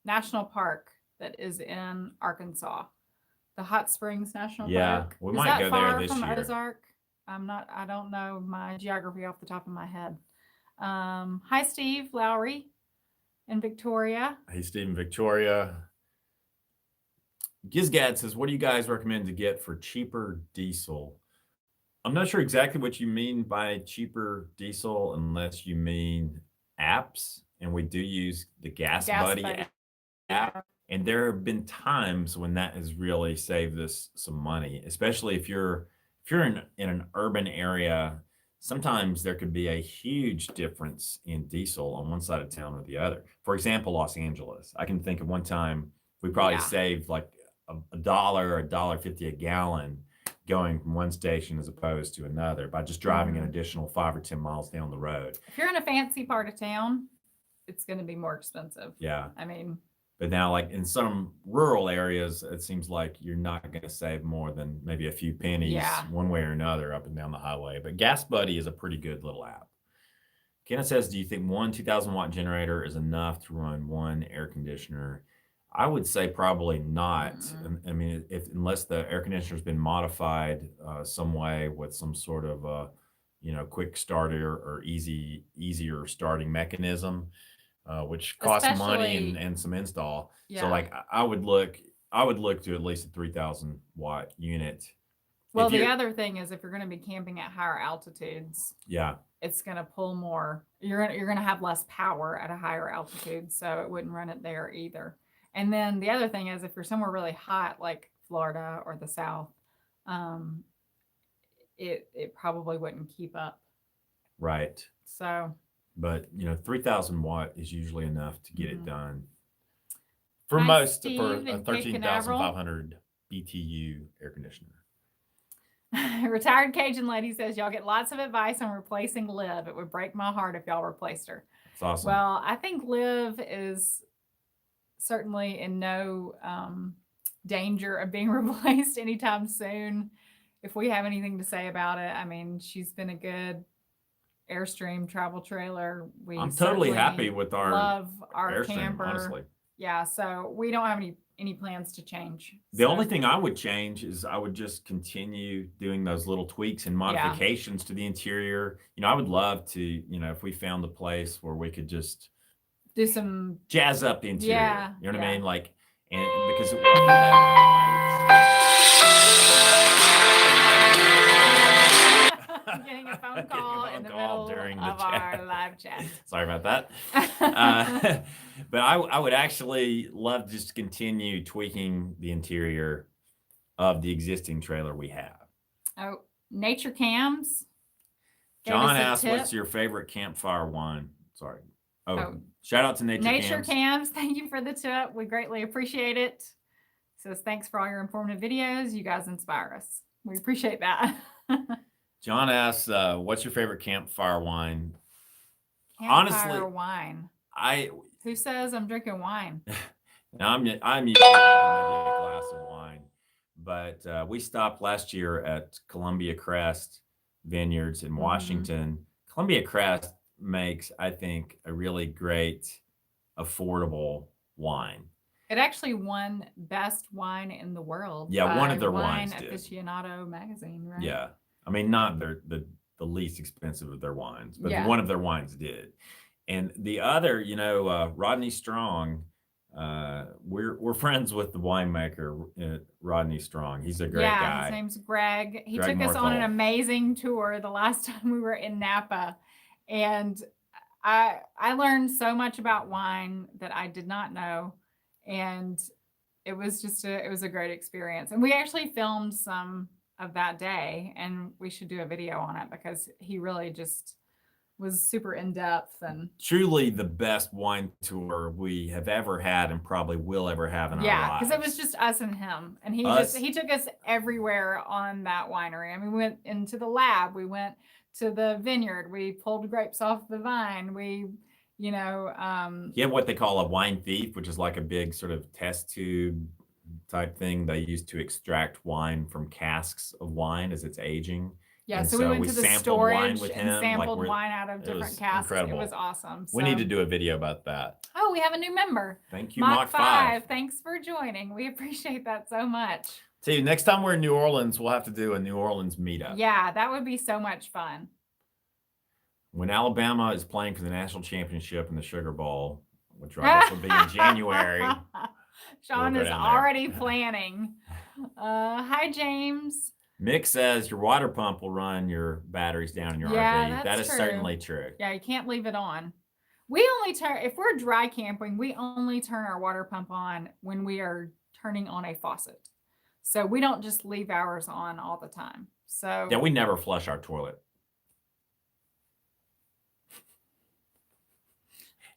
national park that is in Arkansas, the Hot Springs National Park. Yeah, we might go there this year. Ozark? I don't know my geography off the top of my head. Hi, Steve Lowry in Victoria. Hey, Steve in Victoria. Gizgad says, what do you guys recommend to get for cheaper diesel? I'm not sure exactly what you mean by cheaper diesel unless you mean apps. And we do use the Gas Buddy app. And there have been times when that has really saved us some money, especially if you're in an urban area. Sometimes there could be a huge difference in diesel on one side of town or the other. For example, Los Angeles. I can think of one time we probably saved like a dollar or $1.50 a gallon going from one station as opposed to another by just driving an additional 5 or 10 miles down the road. If you're in a fancy part of town, it's going to be more expensive. Yeah. I mean, but now, like in some rural areas, it seems like you're not going to save more than maybe a few pennies one way or another up and down the highway. But Gas Buddy is a pretty good little app. Kenneth says, do you think one 2,000 watt generator is enough to run one air conditioner? I would say probably not. I mean, unless the air conditioner has been modified some way with some sort of quick starter or easier starting mechanism, which costs money and some install. So like I would look to at least a 3,000 watt unit. Well, the other thing is if you're going to be camping at higher altitudes, it's going to pull more. You're going to have less power at a higher altitude, so it wouldn't run it there either. And then the other thing is if you're somewhere really hot, like Florida or the South, it probably wouldn't keep up. Right. So. But 3,000 watt is usually enough to get it done. For most, for a 13,500 BTU air conditioner. Retired Cajun lady says, y'all get lots of advice on replacing Liv. It would break my heart if y'all replaced her. That's awesome. Well, I think Liv is certainly in no danger of being replaced anytime soon. If we have anything to say about it, I mean, she's been a good Airstream travel trailer. I'm totally happy with our Airstream, camper. Honestly. Yeah, so we don't have any plans to change. The only thing I would change is I would just continue doing those little tweaks and modifications to the interior. I would love to, if we found a place where we could just do some jazz up the interior. Yeah, you know what I mean? Like, and because I'm getting a phone call in the middle during of our live chat. Sorry about that. But I would actually love to just continue tweaking the interior of the existing trailer we have. Oh, Nature Cams. John asked, what's your favorite campfire wine? Sorry. Oh, shout out to Nature Cams. Thank you for the tip. We greatly appreciate it. Says, thanks for all your informative videos. You guys inspire us. We appreciate that. John asks, what's your favorite campfire wine? Campfire wine. Who says I'm drinking wine? I'm using maybe a glass of wine. But we stopped last year at Columbia Crest Vineyards in Washington. Columbia Crest makes, I think, a really great, affordable wine. It actually won Best Wine in the World. Yeah, one of their wines did. Aficionado magazine, right? Yeah. I mean, not the least expensive of their wines, but one of their wines did. And the other, Rodney Strong, we're friends with the winemaker, Rodney Strong. He's a great guy. His name's Greg. He took us on an amazing tour the last time we were in Napa. And I learned so much about wine that I did not know. And it was just it was a great experience. And we actually filmed some of that day, and we should do a video on it because he really just was super in depth and truly the best wine tour we have ever had and probably will ever have in our lives. Yeah, because it was just us and him, and he took us everywhere on that winery. I mean, we went into the lab, we went to the vineyard, we pulled grapes off the vine, we you have what they call a wine thief, which is like a big sort of test tube type thing they use to extract wine from casks of wine as it's aging. Yeah, so we went to the storage and sampled wine out of different casks. Incredible. It was awesome. So, we need to do a video about that. Oh, we have a new member. Thank you, Mach 5. Thanks for joining. We appreciate that so much. See, next time we're in New Orleans, we'll have to do a New Orleans meetup. Yeah, that would be so much fun. When Alabama is playing for the national championship in the Sugar Bowl, which I guess will be in January. Sean go is down there. already planning. Hi, James. Mick says your water pump will run your batteries down in your Yeah, RV. that's That is true. certainly true. Yeah, you can't leave it on. We only turn, if we're dry camping, we only turn our water pump on when we are turning on a faucet. So we don't just leave ours on all the time. So Yeah, we never flush our toilet.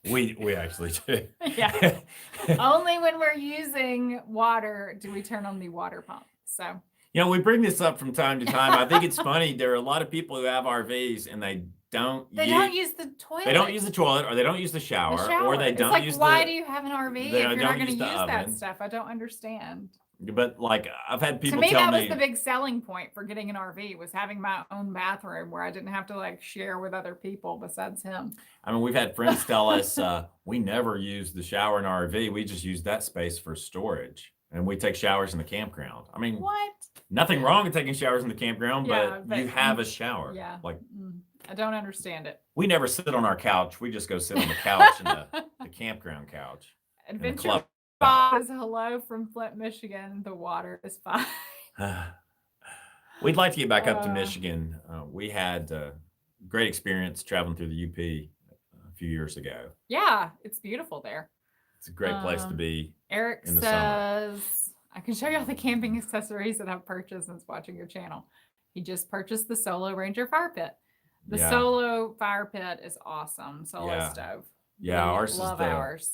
We actually do. Yeah. Only when we're using water do we turn on the water pump. So we bring this up from time to time. I think it's funny. There are a lot of people who have RVs and they don't use the toilet. They don't use the toilet, or they don't use the shower, or they don't like, use why do you have an RV if you're not going to use that oven. stuff? I don't understand. But like, I've had people to me, tell that me was the big selling point for getting an RV, was having my own bathroom where I didn't have to like share with other people besides him. I mean, we've had friends tell us we never use the shower in our RV. We just use that space for storage, and we take showers in the campground. I mean, what? Nothing wrong with taking showers in the campground, Yeah, but you have a shower. Yeah. Like, I don't understand it. we never sit on our couch. We just go sit on the couch in the campground couch. Adventure Bob says hello from Flint, Michigan. The water is fine. We'd like to get back up to Michigan. We had a great experience traveling through the UP a few years ago. Yeah, it's beautiful there. It's a great place to be. Eric in the says, summer. I can show you all the camping accessories that I've purchased since watching your channel. He just purchased the Solo Ranger fire pit. The Solo fire pit is awesome. Solo stove. Yeah, ours love is ours.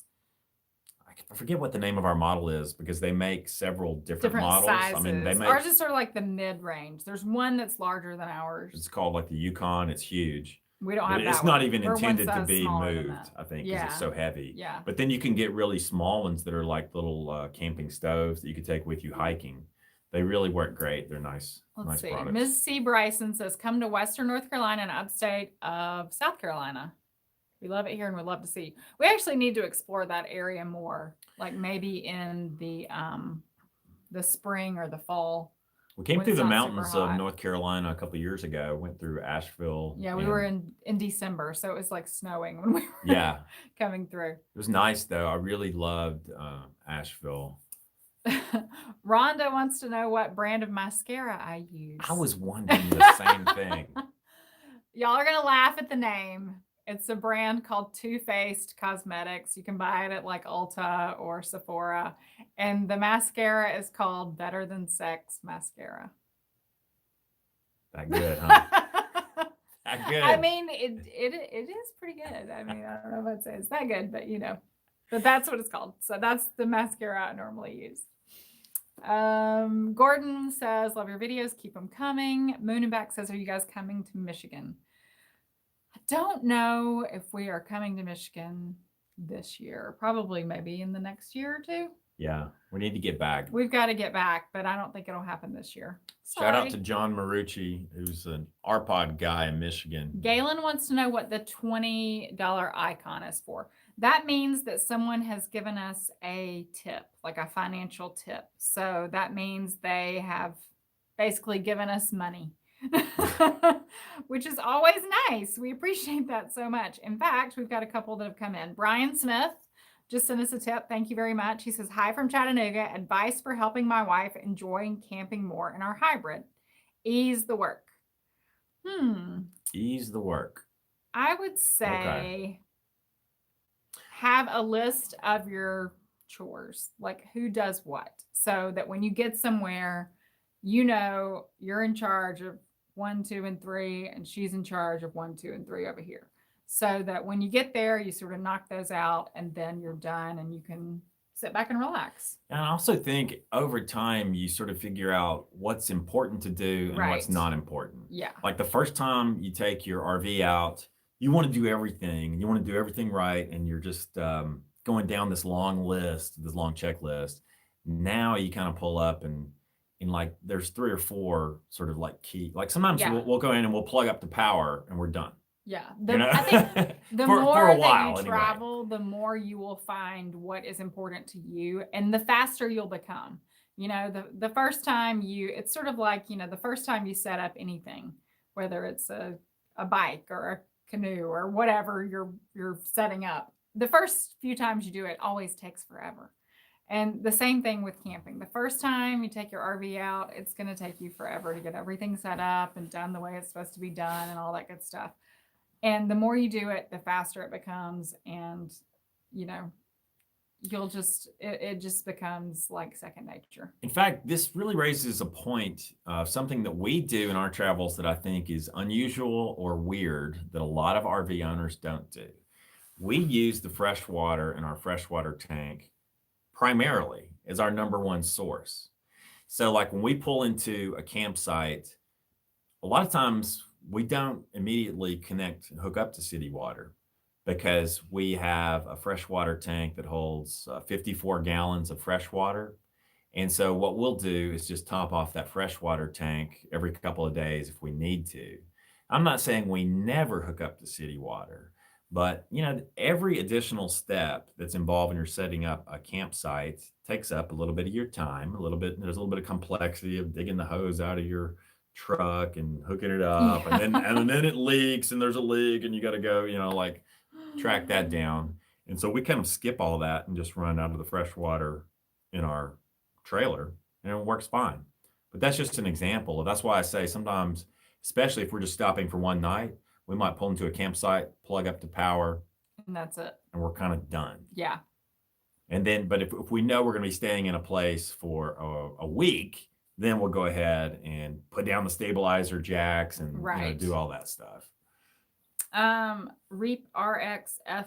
I forget what the name of our model is because they make several different models. Sizes. I mean, they make ours is sort of like the mid-range. There's one that's larger than ours. It's called like the Yukon. It's huge. We don't have that. It's not even intended to be moved, I think, because it's so heavy. Yeah. But then you can get really small ones that are like little camping stoves that you could take with you hiking. They really work great. They're nice. Let's see. Products. Ms. C. Bryson says, come to Western North Carolina and upstate of South Carolina. We love it here and we'd love to see you. We actually need to explore that area more, like maybe in the spring or the fall. We came through the mountains of North Carolina a couple of years ago. Went through Asheville. Yeah, we were in December, so it was like snowing when we were coming through. It was nice though. I really loved Asheville. Rhonda wants to know what brand of mascara I use. I was wondering the same thing. Y'all are gonna laugh at the name. It's a brand called Too Faced Cosmetics. You can buy it at like Ulta or Sephora. And the mascara is called Better Than Sex Mascara. That good, huh? That good. I mean, it is pretty good. I mean, I don't know if I'd say it's that good, but but that's what it's called. So that's the mascara I normally use. Gordon says, love your videos. Keep them coming. Moon and Back says, are you guys coming to Michigan? I don't know if we are coming to Michigan this year. Probably maybe in the next year or two. Yeah, we need to get back. We've got to get back, but I don't think it'll happen this year. Shout out to John Marucci, who's an RPod guy in Michigan. Galen wants to know what the $20 icon is for. That means that someone has given us a tip, like a financial tip. So that means they have basically given us money. Which is always nice. We appreciate that so much. In fact, we've got a couple that have come in. Brian Smith just sent us a tip. Thank you very much. He says, hi from Chattanooga. Advice for helping my wife enjoying camping more in our hybrid. Ease the work. Ease the work. I would say have a list of your chores, like who does what, so that when you get somewhere, you're in charge of 1, 2, and 3, and she's in charge of 1, 2, and 3 over here. So that when you get there, you sort of knock those out and then you're done and you can sit back and relax. And I also think over time, you sort of figure out what's important to do and what's not important. Yeah. Like the first time you take your RV out, you want to do everything. You want to do everything right. And you're just going down this long list, this long checklist. Now you kind of pull up and like there's 3 or 4 sort of like key, like sometimes we'll go in and we'll plug up the power and we're done. Yeah. I think the more that you travel, the more you will find what is important to you and the faster you'll become. The first time it's sort of like, the first time you set up anything, whether it's a bike or a canoe or whatever you're setting up, the first few times you do it always takes forever. And the same thing with camping. The first time you take your RV out, it's going to take you forever to get everything set up and done the way it's supposed to be done and all that good stuff. And the more you do it, the faster it becomes. And, you know, it just becomes like second nature. In fact, this really raises a point of something that we do in our travels that I think is unusual or weird that a lot of RV owners don't do. We use the fresh water in our freshwater tank primarily as our number one source. So like when we pull into a campsite, a lot of times we don't immediately hook up to city water because we have a freshwater tank that holds 54 gallons of fresh water. And so what we'll do is just top off that freshwater tank every couple of days if we need to. I'm not saying we never hook up to city water, but you know, every additional step that's involved in your setting up a campsite takes up a little bit of your time, there's a little bit of complexity of digging the hose out of your truck and hooking it up, and then it leaks and there's a leak and you got to go, you know, like track that down. And so we kind of skip all that and just run out of the fresh water in our trailer and it works fine. But that's just an example. That's why I say sometimes, especially if we're just stopping for one night, we might pull into a campsite, plug up the power, and that's it. And we're kind of done. Yeah. And then, but if we know we're going to be staying in a place for a week, then we'll go ahead and put down the stabilizer jacks and you know, do all that stuff. Reap RXF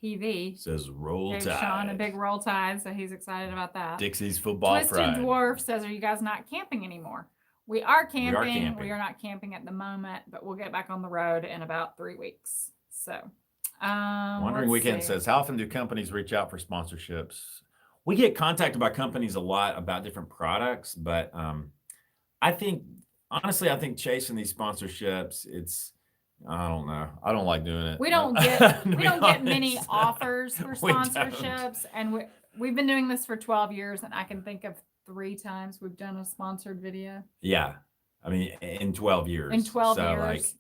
PV says roll gave tide. Sean a big roll tide, so he's excited about that. Dixie's football Twisted fried. Dwarf says, "Are you guys not camping anymore?" We are camping. We are not camping at the moment, but we'll get back on the road in about 3 weeks. So, Wandering Weekend says, "How often do companies reach out for sponsorships?" We get contacted by companies a lot about different products, but I think honestly, I think chasing these sponsorships, I don't know. I don't like doing it. We don't get many offers for sponsorships, and we've been doing this for 12 years, and I can think of 3 times we've done a sponsored video. Yeah, I mean, in 12 years. In 12 years.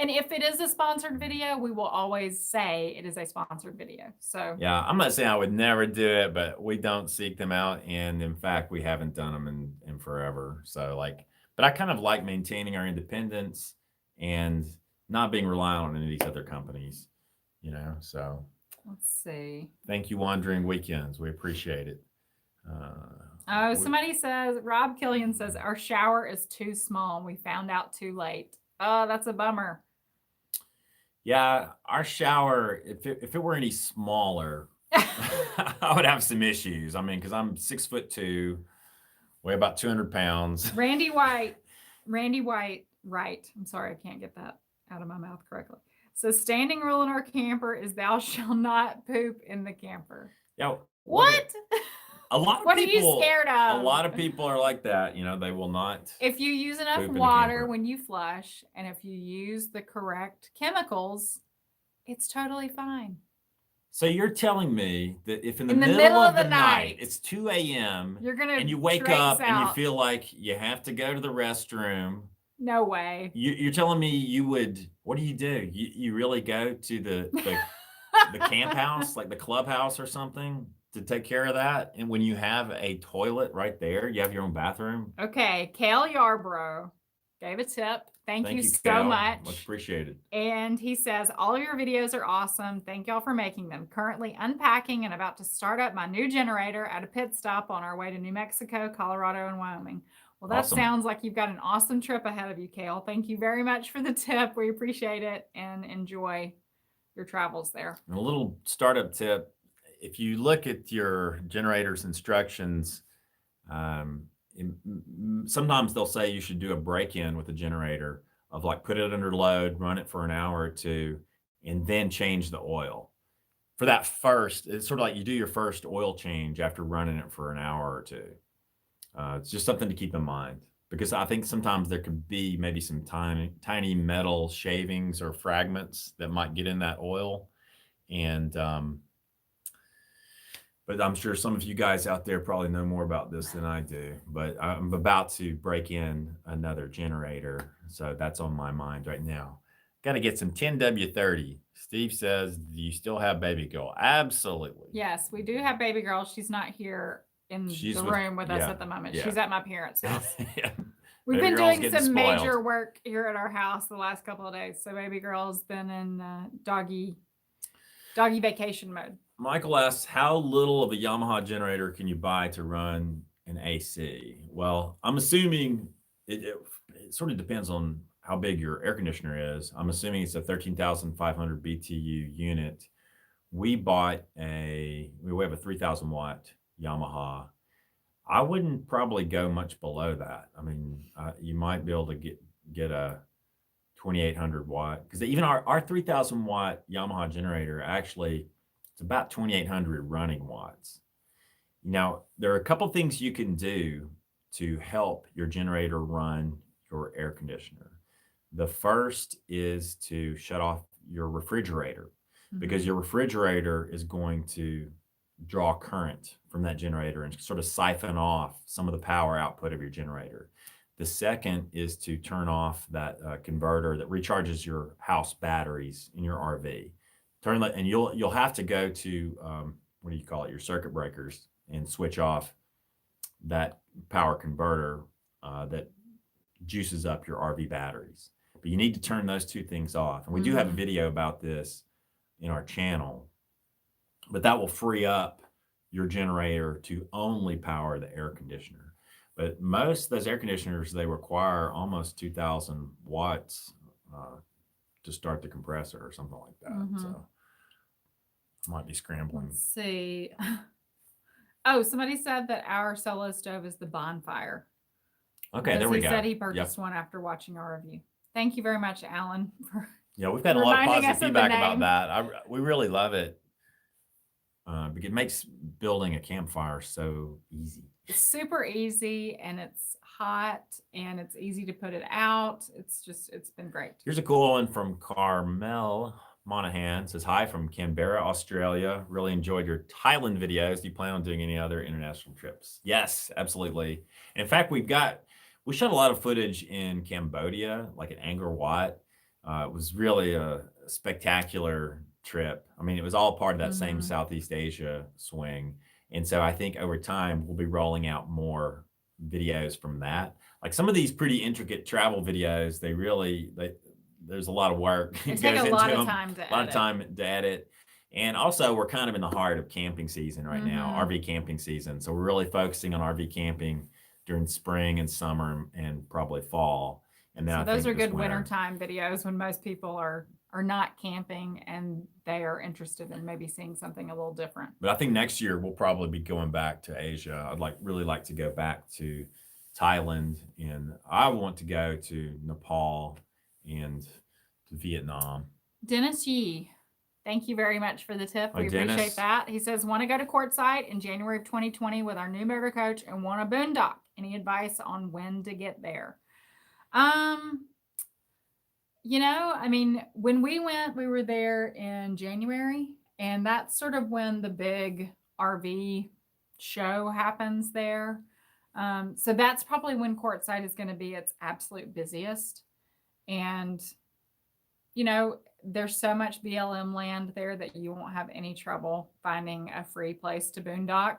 And if it is a sponsored video, we will always say it is a sponsored video. So yeah, I'm not saying I would never do it, but we don't seek them out, and in fact, we haven't done them in forever. So but I kind of like maintaining our independence and not being reliant on any of these other companies, you know. So let's see. Thank you, Wandering Weekends. We appreciate it. Somebody says, Rob Killian says, our shower is too small and we found out too late. Oh, that's a bummer. Yeah, our shower, if it were any smaller, I would have some issues. I mean, because I'm 6'2", weigh about 200 pounds. Randy White, right. I'm sorry, I can't get that out of my mouth correctly. So standing rule in our camper is thou shalt not poop in the camper. Yeah. What? A lot of what people, are you scared of? A lot of people are like that. You know, they will not. If you use enough water when you flush, and if you use the correct chemicals, it's totally fine. So you're telling me that if in the middle of the night, it's 2 a.m. and you wake up and you feel like you have to go to the restroom. No way. You're telling me you would, what do? You really go to the camp house, like the clubhouse or something, to take care of that? And when you have a toilet right there, you have your own bathroom? Okay. Kale Yarbrough gave a tip. Thank you so Kale. much. Much appreciated. And he says, all of your videos are awesome. Thank y'all for making them. Currently unpacking and about to start up my new generator at a pit stop on our way to New Mexico, Colorado, and Wyoming. Well, that sounds like you've got an awesome trip ahead of you, Kale. Thank you very much for the tip. We appreciate it and enjoy your travels there. And a little startup tip. If you look at your generator's instructions, sometimes they'll say you should do a break-in with the generator of put it under load, run it for an hour or 2, and then change the oil. For that first, it's sort of like you do your first oil change after running it for an hour or 2. It's just something to keep in mind, because I think sometimes there could be maybe some tiny metal shavings or fragments that might get in that oil. And but I'm sure some of you guys out there probably know more about this than I do. But I'm about to break in another generator, so that's on my mind right now. Got to get some 10W30. Steve says, do you still have baby girl? Absolutely. Yes, we do have baby girl. She's not here in She's the with, room with us yeah, at the moment. yeah. She's at my parents' house. Yeah. We've Baby been girl's doing getting some spoiled. major work here at our house the last couple of days. So baby girl's been in doggy vacation mode. Michael asks, how little of a Yamaha generator can you buy to run an AC? Well, I'm assuming it sort of depends on how big your air conditioner is. I'm assuming it's a 13,500 BTU unit. We have a 3,000 watt Yamaha. I wouldn't probably go much below that. I mean, you might be able to get a 2,800 watt, because even our 3,000 watt Yamaha generator, actually it's about 2,800 running watts. Now, there are a couple things you can do to help your generator run your air conditioner. The first is to shut off your refrigerator, because your refrigerator is going to draw current from that generator and sort of siphon off some of the power output of your generator. The second is to turn off that converter that recharges your house batteries in your RV. Turn that, and you'll have to go to what do you call it, your circuit breakers, and switch off that power converter that juices up your RV batteries. But you need to turn those two things off. And we do have a video about this in our channel, but that will free up your generator to only power the air conditioner. But most of those air conditioners, they require almost 2,000 watts to start the compressor or something like that. So I might be scrambling. Let's see. Oh, somebody said that our solo stove is the bonfire. Okay, there we go. He said he purchased one after watching our review. Thank you very much, Alan. We've got a lot of positive feedback about that. We really love it. It makes building a campfire so easy. It's super easy, and it's hot, and it's easy to put it out. It's been great. Here's a cool one from Carmel Monahan. Says, hi from Canberra, Australia. Really enjoyed your Thailand videos. Do you plan on doing any other international trips? Yes, absolutely. And in fact, we shot a lot of footage in Cambodia, like at Angkor Wat. It was really a spectacular trip. I mean, it was all part of that same Southeast Asia swing. And so I think over time, we'll be rolling out more videos from that. Like some of these pretty intricate travel videos, there's a lot of work. It takes a lot of time to edit. And also, we're kind of in the heart of camping season right now, RV camping season. So we're really focusing on RV camping during spring and summer and probably fall. And then so those are good wintertime videos when most people are not camping and they are interested in maybe seeing something a little different. But I think next year we'll probably be going back to Asia. I'd really like to go back to Thailand, and I want to go to Nepal and to Vietnam. Dennis Yee, thank you very much for the tip. We Dennis. Appreciate that. He says, want to go to Quartzsite in January of 2020 with our new motor coach and want a boondock. Any advice on when to get there? I mean, when we went, we were there in January, and that's sort of when the big RV show happens there. So that's probably when Quartzsite is going to be its absolute busiest. And, there's so much BLM land there that you won't have any trouble finding a free place to boondock.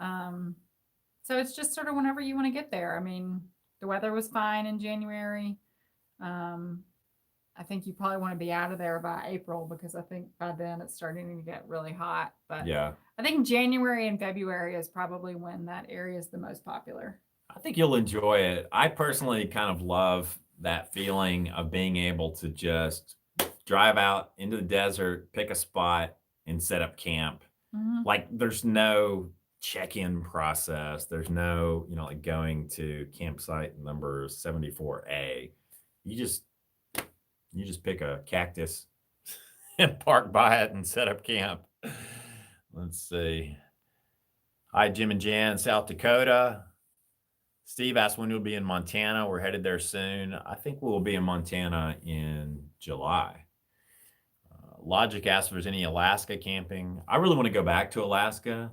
So it's just sort of whenever you want to get there. I mean, the weather was fine in January. I think you probably want to be out of there by April, because I think by then it's starting to get really hot. But yeah, I think January and February is probably when that area is the most popular. I think you'll enjoy it. I personally kind of love that feeling of being able to just drive out into the desert, pick a spot, and set up camp. Like there's no check-in process. There's no, like going to campsite number 74A. You just pick a cactus and park by it and set up camp. Let's see. Hi, Jim and Jan, South Dakota. Steve asked when we'll be in Montana. We're headed there soon. I think we'll be in Montana in July. Logic asked if there's any Alaska camping. I really want to go back to Alaska.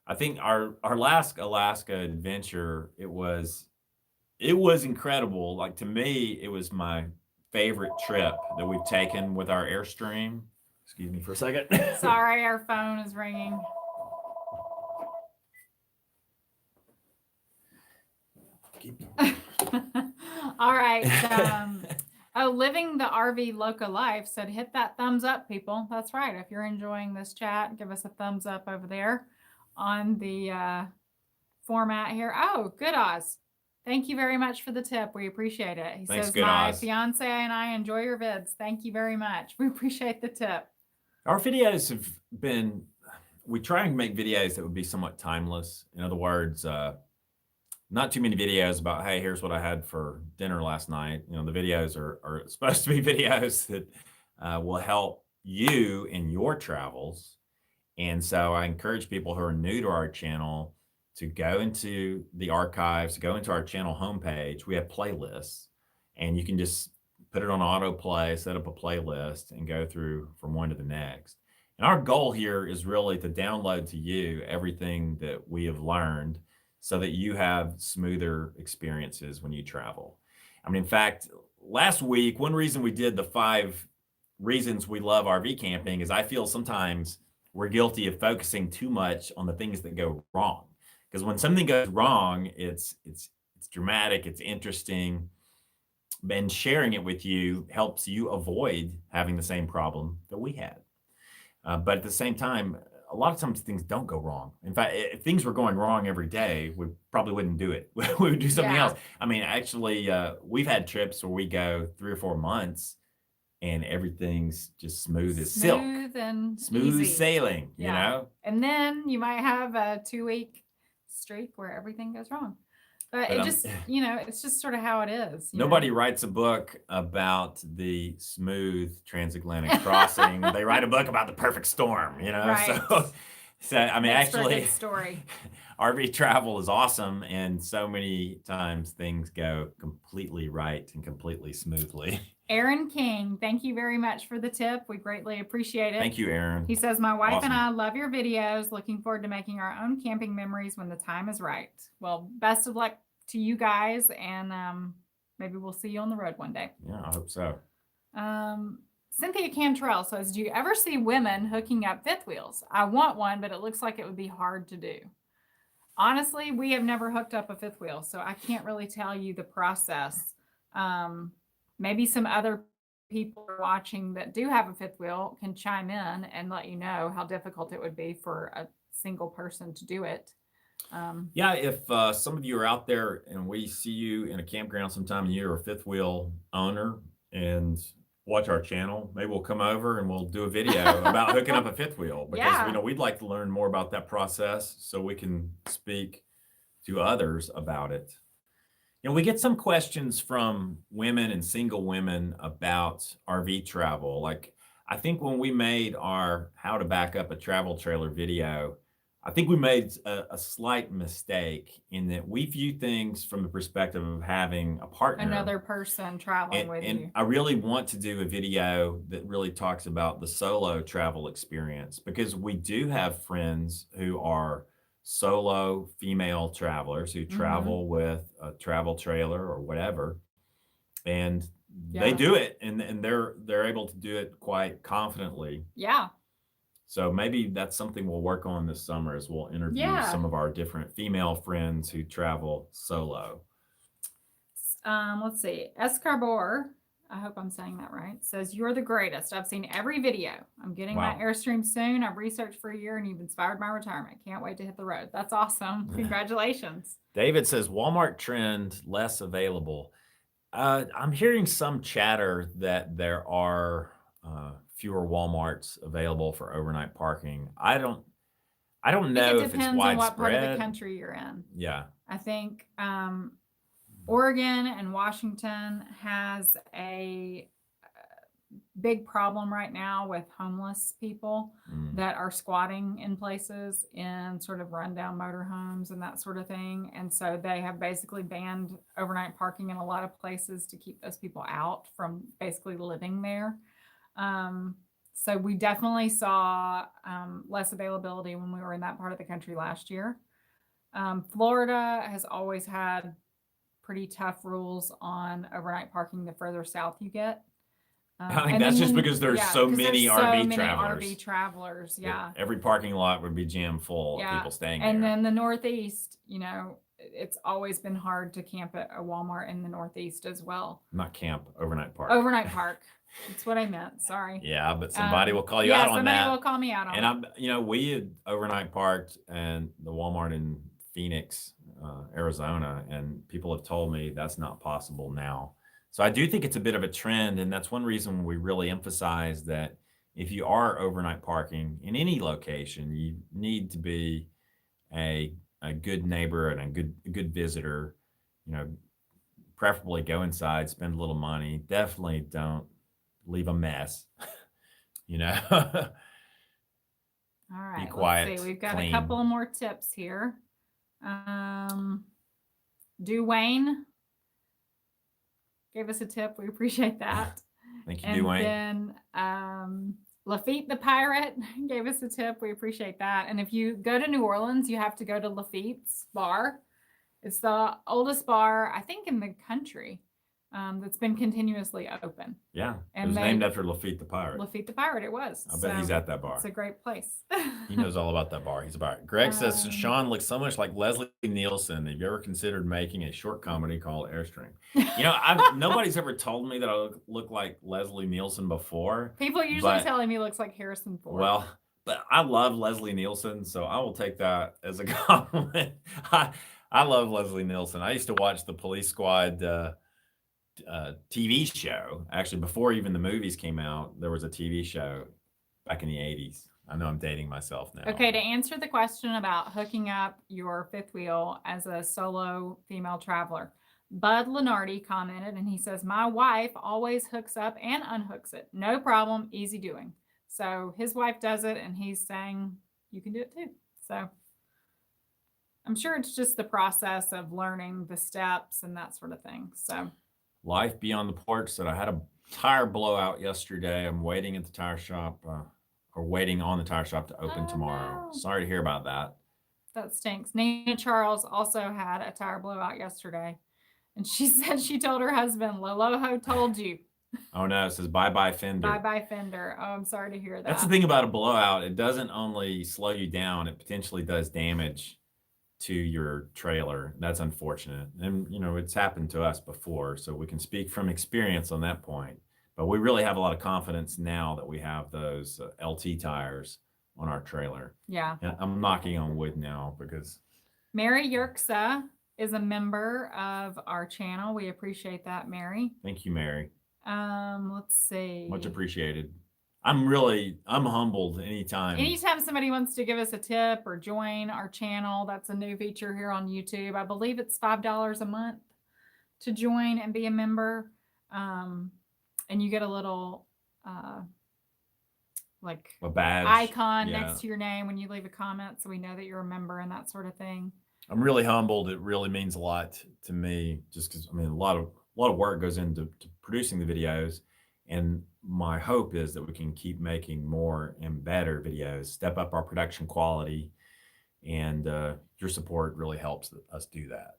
I think our last Alaska adventure, it was incredible. Like to me, it was my favorite trip that we've taken with our Airstream. Excuse me for a second. Sorry, our phone is ringing. All right. Living the RV Loca Life said, hit that thumbs up, people. That's right. If you're enjoying this chat, give us a thumbs up over there on the format here. Oh, good, Oz. Thank you very much for the tip. We appreciate it. He Thanks, says, good my Oz. fiance and I enjoy your vids. Thank you very much. We appreciate the tip. Our videos have been, we try and make videos that would be somewhat timeless. In other words, not too many videos about, hey, here's what I had for dinner last night. You know, the videos are supposed to be videos that will help you in your travels. And so I encourage people who are new to our channel to go into the archives, go into our channel homepage. We have playlists, and you can just put it on autoplay, set up a playlist, and go through from one to the next. And our goal here is really to download to you everything that we have learned so that you have smoother experiences when you travel. I mean, in fact, last week, one reason we did the 5 reasons we love RV camping is I feel sometimes we're guilty of focusing too much on the things that go wrong. Because when something goes wrong, it's dramatic, it's interesting, and sharing it with you helps you avoid having the same problem that we had. But at the same time, a lot of times things don't go wrong. In fact, if things were going wrong every day, we probably wouldn't do it. We would do something else. I mean, actually, we've had trips where we go 3 or 4 months and everything's just smooth as silk. Smooth easy. sailing, you know? And then you might have a 2-week streak where everything goes wrong. But it just, you know, it's just sort of how it is. Nobody writes a book about the smooth transatlantic crossing. They write a book about the perfect storm, you know? Right. So I mean, Makes for a actually, good story. RV travel is awesome. And so many times things go completely right and completely smoothly. Aaron King, thank you very much for the tip. We greatly appreciate it. Thank you, Aaron. He says, my wife and I love your videos. Looking forward to making our own camping memories when the time is right. Well, best of luck to you guys, and maybe we'll see you on the road one day. Yeah, I hope so. Cynthia Cantrell says, do you ever see women hooking up fifth wheels? I want one, but it looks like it would be hard to do. Honestly, we have never hooked up a fifth wheel, so I can't really tell you the process. Maybe some other people watching that do have a fifth wheel can chime in and let you know how difficult it would be for a single person to do it. Yeah, if some of you are out there and we see you in a campground sometime and you're a fifth wheel owner and watch our channel, maybe we'll come over and we'll do a video about hooking up a fifth wheel, because you know, we'd like to learn more about that process so we can speak to others about it. You know, we get some questions from women and single women about RV travel. Like, I think when we made our how to back up a travel trailer video, I think we made a slight mistake in that we view things from the perspective of having a partner. Another person traveling with you. And I really want to do a video that really talks about the solo travel experience, because we do have friends who are solo female travelers who travel with a travel trailer or whatever, and they do it, and they're able to do it quite confidently. Yeah. So maybe that's something we'll work on this summer, as we'll interview some of our different female friends who travel solo. Let's see. Escarbor, I hope I'm saying that right, says, you're the greatest. I've seen every video. I'm getting my Airstream soon. I've researched for a year and you've inspired my retirement. Can't wait to hit the road. That's awesome. Congratulations. David says, Walmart trend less available. I'm hearing some chatter that there are fewer Walmarts available for overnight parking. I don't know if it's widespread. It depends on what part of the country you're in. Yeah. I think Oregon and Washington has a big problem right now with homeless people that are squatting in places in sort of rundown motorhomes and that sort of thing. And so they have basically banned overnight parking in a lot of places to keep those people out from basically living there. So we definitely saw less availability when we were in that part of the country last year. Florida has always had pretty tough rules on overnight parking the further south you get. I think And that's then just the- because there's yeah, so 'cause many there's so RV many travelers. RV travelers, yeah. Every parking lot would be jammed full of Yeah. people staying And there. then the Northeast, it's always been hard to camp at a Walmart in the Northeast as well. Not camp, overnight park. Overnight park. That's what I meant. Sorry. Yeah, but somebody will call you out on somebody that. will call me out on And it. we had overnight parked and the Walmart in Phoenix, Arizona, and people have told me that's not possible now. So I do think it's a bit of a trend, and that's one reason we really emphasize that if you are overnight parking in any location, you need to be a good neighbor and a good visitor. Preferably go inside, spend a little money. Definitely don't leave a mess. All right. quiet, Let's see. We've got clean. a couple more tips here. Duane gave us a tip. We appreciate that. Thank you, And Duane. then Lafitte the Pirate gave us a tip. We appreciate that. And if you go to New Orleans, you have to go to Lafitte's bar. It's the oldest bar, I think, in the country that's been continuously open. Yeah, And it was they- named after Lafitte the Pirate. Lafitte the Pirate, it was. I bet he's at that bar. It's a great place. He knows all about that bar. He's a bar. Greg says, Um, Sean looks so much like Leslie Nielsen. Have you ever considered making a short comedy called Airstream? Nobody's ever told me that I look like Leslie Nielsen before. People usually but- tell him he looks like Harrison Ford. Well, but I love Leslie Nielsen, so I will take that as a compliment. I love Leslie Nielsen. I used to watch the Police Squad TV show. Actually, before even the movies came out, there was a TV show back in the 80s. I know I'm dating myself now. Okay, to answer the question about hooking up your fifth wheel as a solo female traveler, Bud Lenardi commented and he says, my wife always hooks up and unhooks it. No problem, easy doing. So his wife does it and he's saying you can do it too. So I'm sure it's just the process of learning the steps and that sort of thing. So Life Beyond the Porch said, I had a tire blowout yesterday. I'm waiting at the tire shop or waiting on the tire shop to open tomorrow. no. Sorry to hear about that. That stinks. Nina Charles also had a tire blowout yesterday. And she said she told her husband, Loloho told you. Oh no, it says bye-bye fender. Bye-bye fender. Oh, I'm sorry to hear that. That's the thing about a blowout. It doesn't only slow you down, it potentially does damage to your trailer. That's unfortunate. And, it's happened to us before, so we can speak from experience on that point. But we really have a lot of confidence now that we have those LT tires on our trailer. Yeah. And I'm knocking on wood now because Mary Yerksa is a member of our channel. We appreciate that, Mary. thank you, Mary. Let's see. Much appreciated. I'm humbled anytime. Anytime somebody wants to give us a tip or join our channel, that's a new feature here on YouTube. I believe it's $5 a month to join and be a member. And you get a little A badge. icon Yeah. next to your name when you leave a comment, so we know that you're a member and that sort of thing. I'm really humbled. It really means a lot to me, just because a lot of work goes into producing the videos, and my hope is that we can keep making more and better videos, step up our production quality, and your support really helps us do that.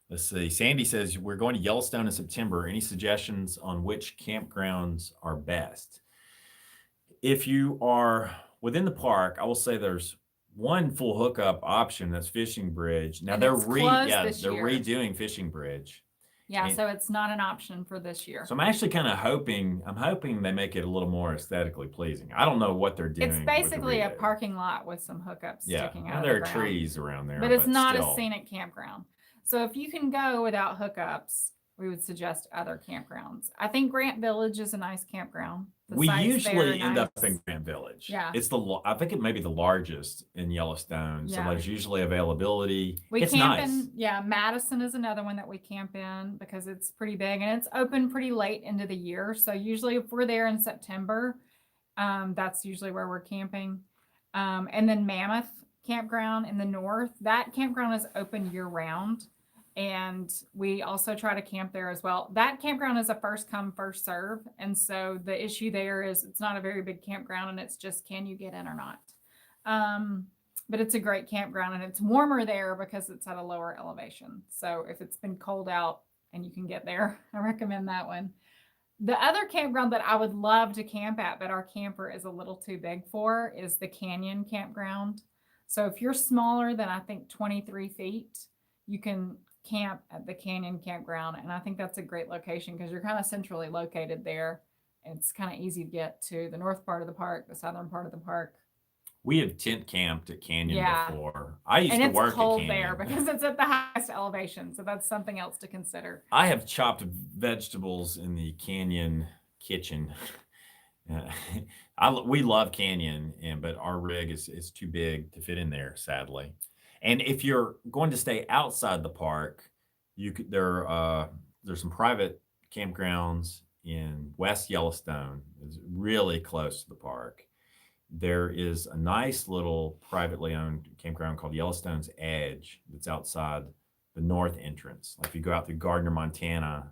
Let's see. Sandy says we're going to Yellowstone in September. Any suggestions on which campgrounds are best? If you are within the park, I will say there's one full hookup option, that's Fishing Bridge. Now And they're it's closed this they're year. redoing Fishing Bridge. Yeah, And- so it's not an option for this year. So I'm actually kind of hoping they make it a little more aesthetically pleasing. I don't know what they're doing. It's with the basically a redo. parking lot with some hookups Yeah, sticking well, out. there of are the ground. trees around there, But it's not still. a scenic campground. So if you can go without hookups, we would suggest other campgrounds. I think Grant Village is a nice campground. The We site's usually very end up nice. in Grant Village. Yeah. It's I think it may be the largest in Yellowstone. So Yeah. there's usually availability. We It's camp nice. in, Madison is another one that we camp in because it's pretty big and it's open pretty late into the year. So usually if we're there in September, that's usually where we're camping. And then Mammoth Campground in the north, that campground is open year round. And we also try to camp there as well. That campground is a first come, first serve. And so the issue there is it's not a very big campground and it's just, can you get in or not? But it's a great campground and it's warmer there because it's at a lower elevation. So if it's been cold out, and you can get there. I recommend that one. The other campground that I would love to camp at, but our camper is a little too big for, is the Canyon Campground. So if you're smaller than, I think, 23 feet, you can camp at the Canyon Campground. And I think that's a great location because you're kind of centrally located there. It's kind of easy to get to the north part of the park, the southern part of the park. We have tent camped at Canyon Yeah. before. I used And to it's work at cold there Canyon. because it's at the highest elevation. So that's something else to consider. I have chopped vegetables in the Canyon kitchen. We love Canyon, but our rig is too big to fit in there, sadly. And if you're going to stay outside the park, there's some private campgrounds in West Yellowstone. It's really close to the park. There is a nice little privately owned campground called Yellowstone's Edge that's outside the north entrance. Like if you go out to Gardner, Montana,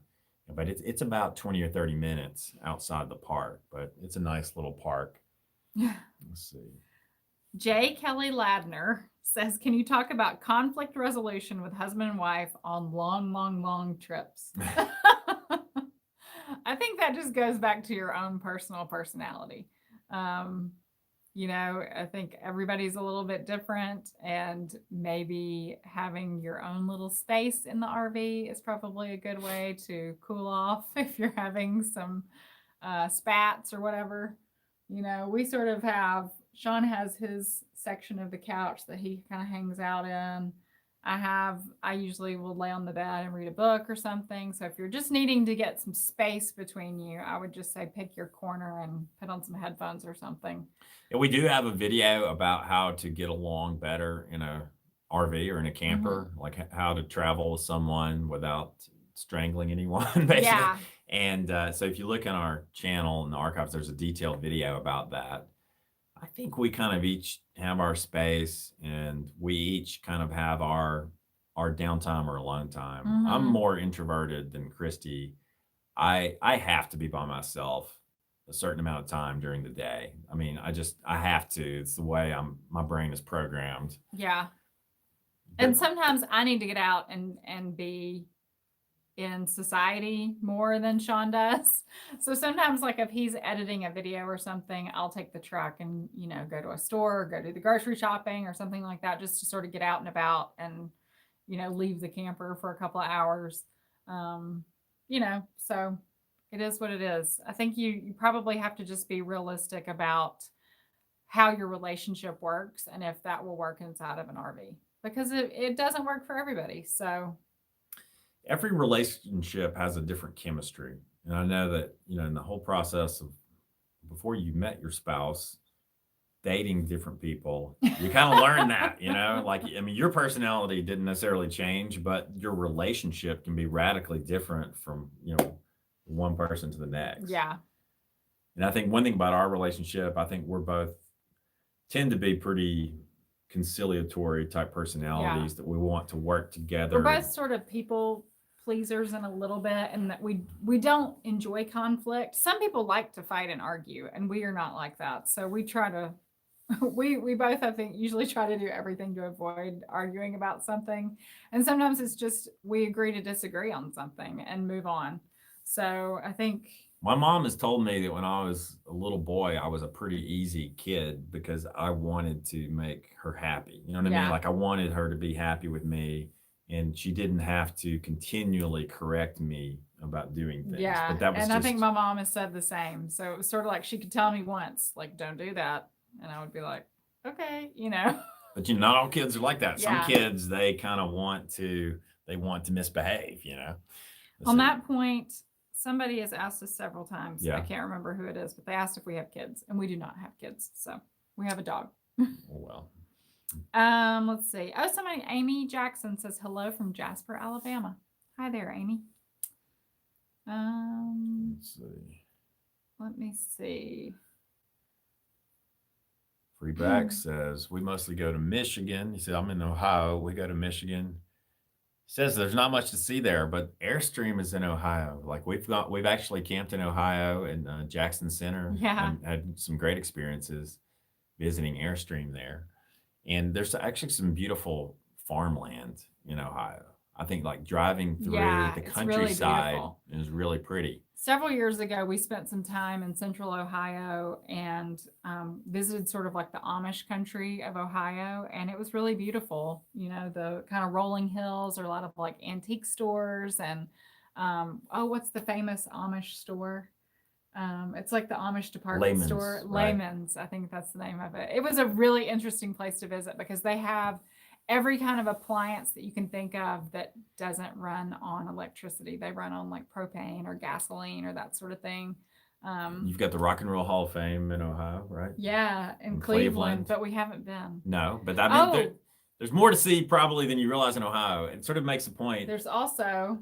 but it's about 20 or 30 minutes outside the park, but it's a nice little park. Let's see. J. Kelly Ladner says, can you talk about conflict resolution with husband and wife on long, long, long trips? I think that just goes back to your own personal personality. I think everybody's a little bit different, and maybe having your own little space in the RV is probably a good way to cool off if you're having some spats or whatever. We sort of have, Sean has his section of the couch that he kind of hangs out in. I usually will lay on the bed and read a book or something. So if you're just needing to get some space between you, I would just say pick your corner and put on some headphones or something. And we do have a video about how to get along better in a RV or in a camper, like how to travel with someone without strangling anyone, basically. Yeah. And so if you look on our channel in the archives, there's a detailed video about that. I think we kind of each have our space, and we each kind of have our downtime or alone time. I'm more introverted than Christy. I have to be by myself a certain amount of time during the day. I mean, I have to. It's the way my brain is programmed. Yeah. And sometimes I need to get out and be in society more than Sean does. So sometimes, like if he's editing a video or something, I'll take the truck and, go to a store or go do the grocery shopping or something like that, just to sort of get out and about and, leave the camper for a couple of hours. So it is what it is. I think you probably have to just be realistic about how your relationship works and if that will work inside of an RV, because it doesn't work for everybody. So every relationship has a different chemistry. And I know that, in the whole process of before you met your spouse, dating different people, you kind of learn that, your personality didn't necessarily change, but your relationship can be radically different from, one person to the next. Yeah. And I think one thing about our relationship, I think we're both tend to be pretty conciliatory type personalities that we want to work together. We're both sort of people pleasers in a little bit, and that we don't enjoy conflict. Some people like to fight and argue, and we are not like that. So we try to we both, I think, usually try to do everything to avoid arguing about something. And sometimes it's just we agree to disagree on something and move on. So I think my mom has told me that when I was a little boy, I was a pretty easy kid because I wanted to make her happy. You know what I mean? Like I wanted her to be happy with me, and she didn't have to continually correct me about doing things. Yeah. But that was I think my mom has said the same. So it was sort of like she could tell me once, like, don't do that. And I would be like, okay, But not all kids are like that. Yeah. Some kids, they kind of want to misbehave, On that point, somebody has asked us several times. Yeah. I can't remember who it is, but they asked if we have kids, and we do not have kids. So we have a dog. Well. Let's see. Oh, Amy Jackson says hello from Jasper, Alabama. Hi there, Amy. Let's see. Let me see. Freeback says we mostly go to Michigan. He said, I'm in Ohio. We go to Michigan. Says there's not much to see there, but Airstream is in Ohio. Like we've actually camped in Ohio and Jackson Center. Yeah. And had some great experiences visiting Airstream there. And there's actually some beautiful farmland in Ohio. I think like driving through Yeah, the it's really countryside beautiful. is really pretty. Several years ago, we spent some time in central Ohio and visited sort of like the Amish country of Ohio, and it was really beautiful. You know, the kind of rolling hills, or a lot of like antique stores, and oh, what's the famous Amish store? It's like the Amish department store, Layman's, right? Layman's, I think that's the name of it. It was a really interesting place to visit because they have every kind of appliance that you can think of that doesn't run on electricity. They run on like propane or gasoline or that sort of thing. You've got the Rock and Roll Hall of Fame in Ohio, right? Yeah, in In Cleveland, Cleveland. but we haven't been. No, but I mean, Oh, there's more to see probably than you realize in Ohio. It sort of makes a point. there's also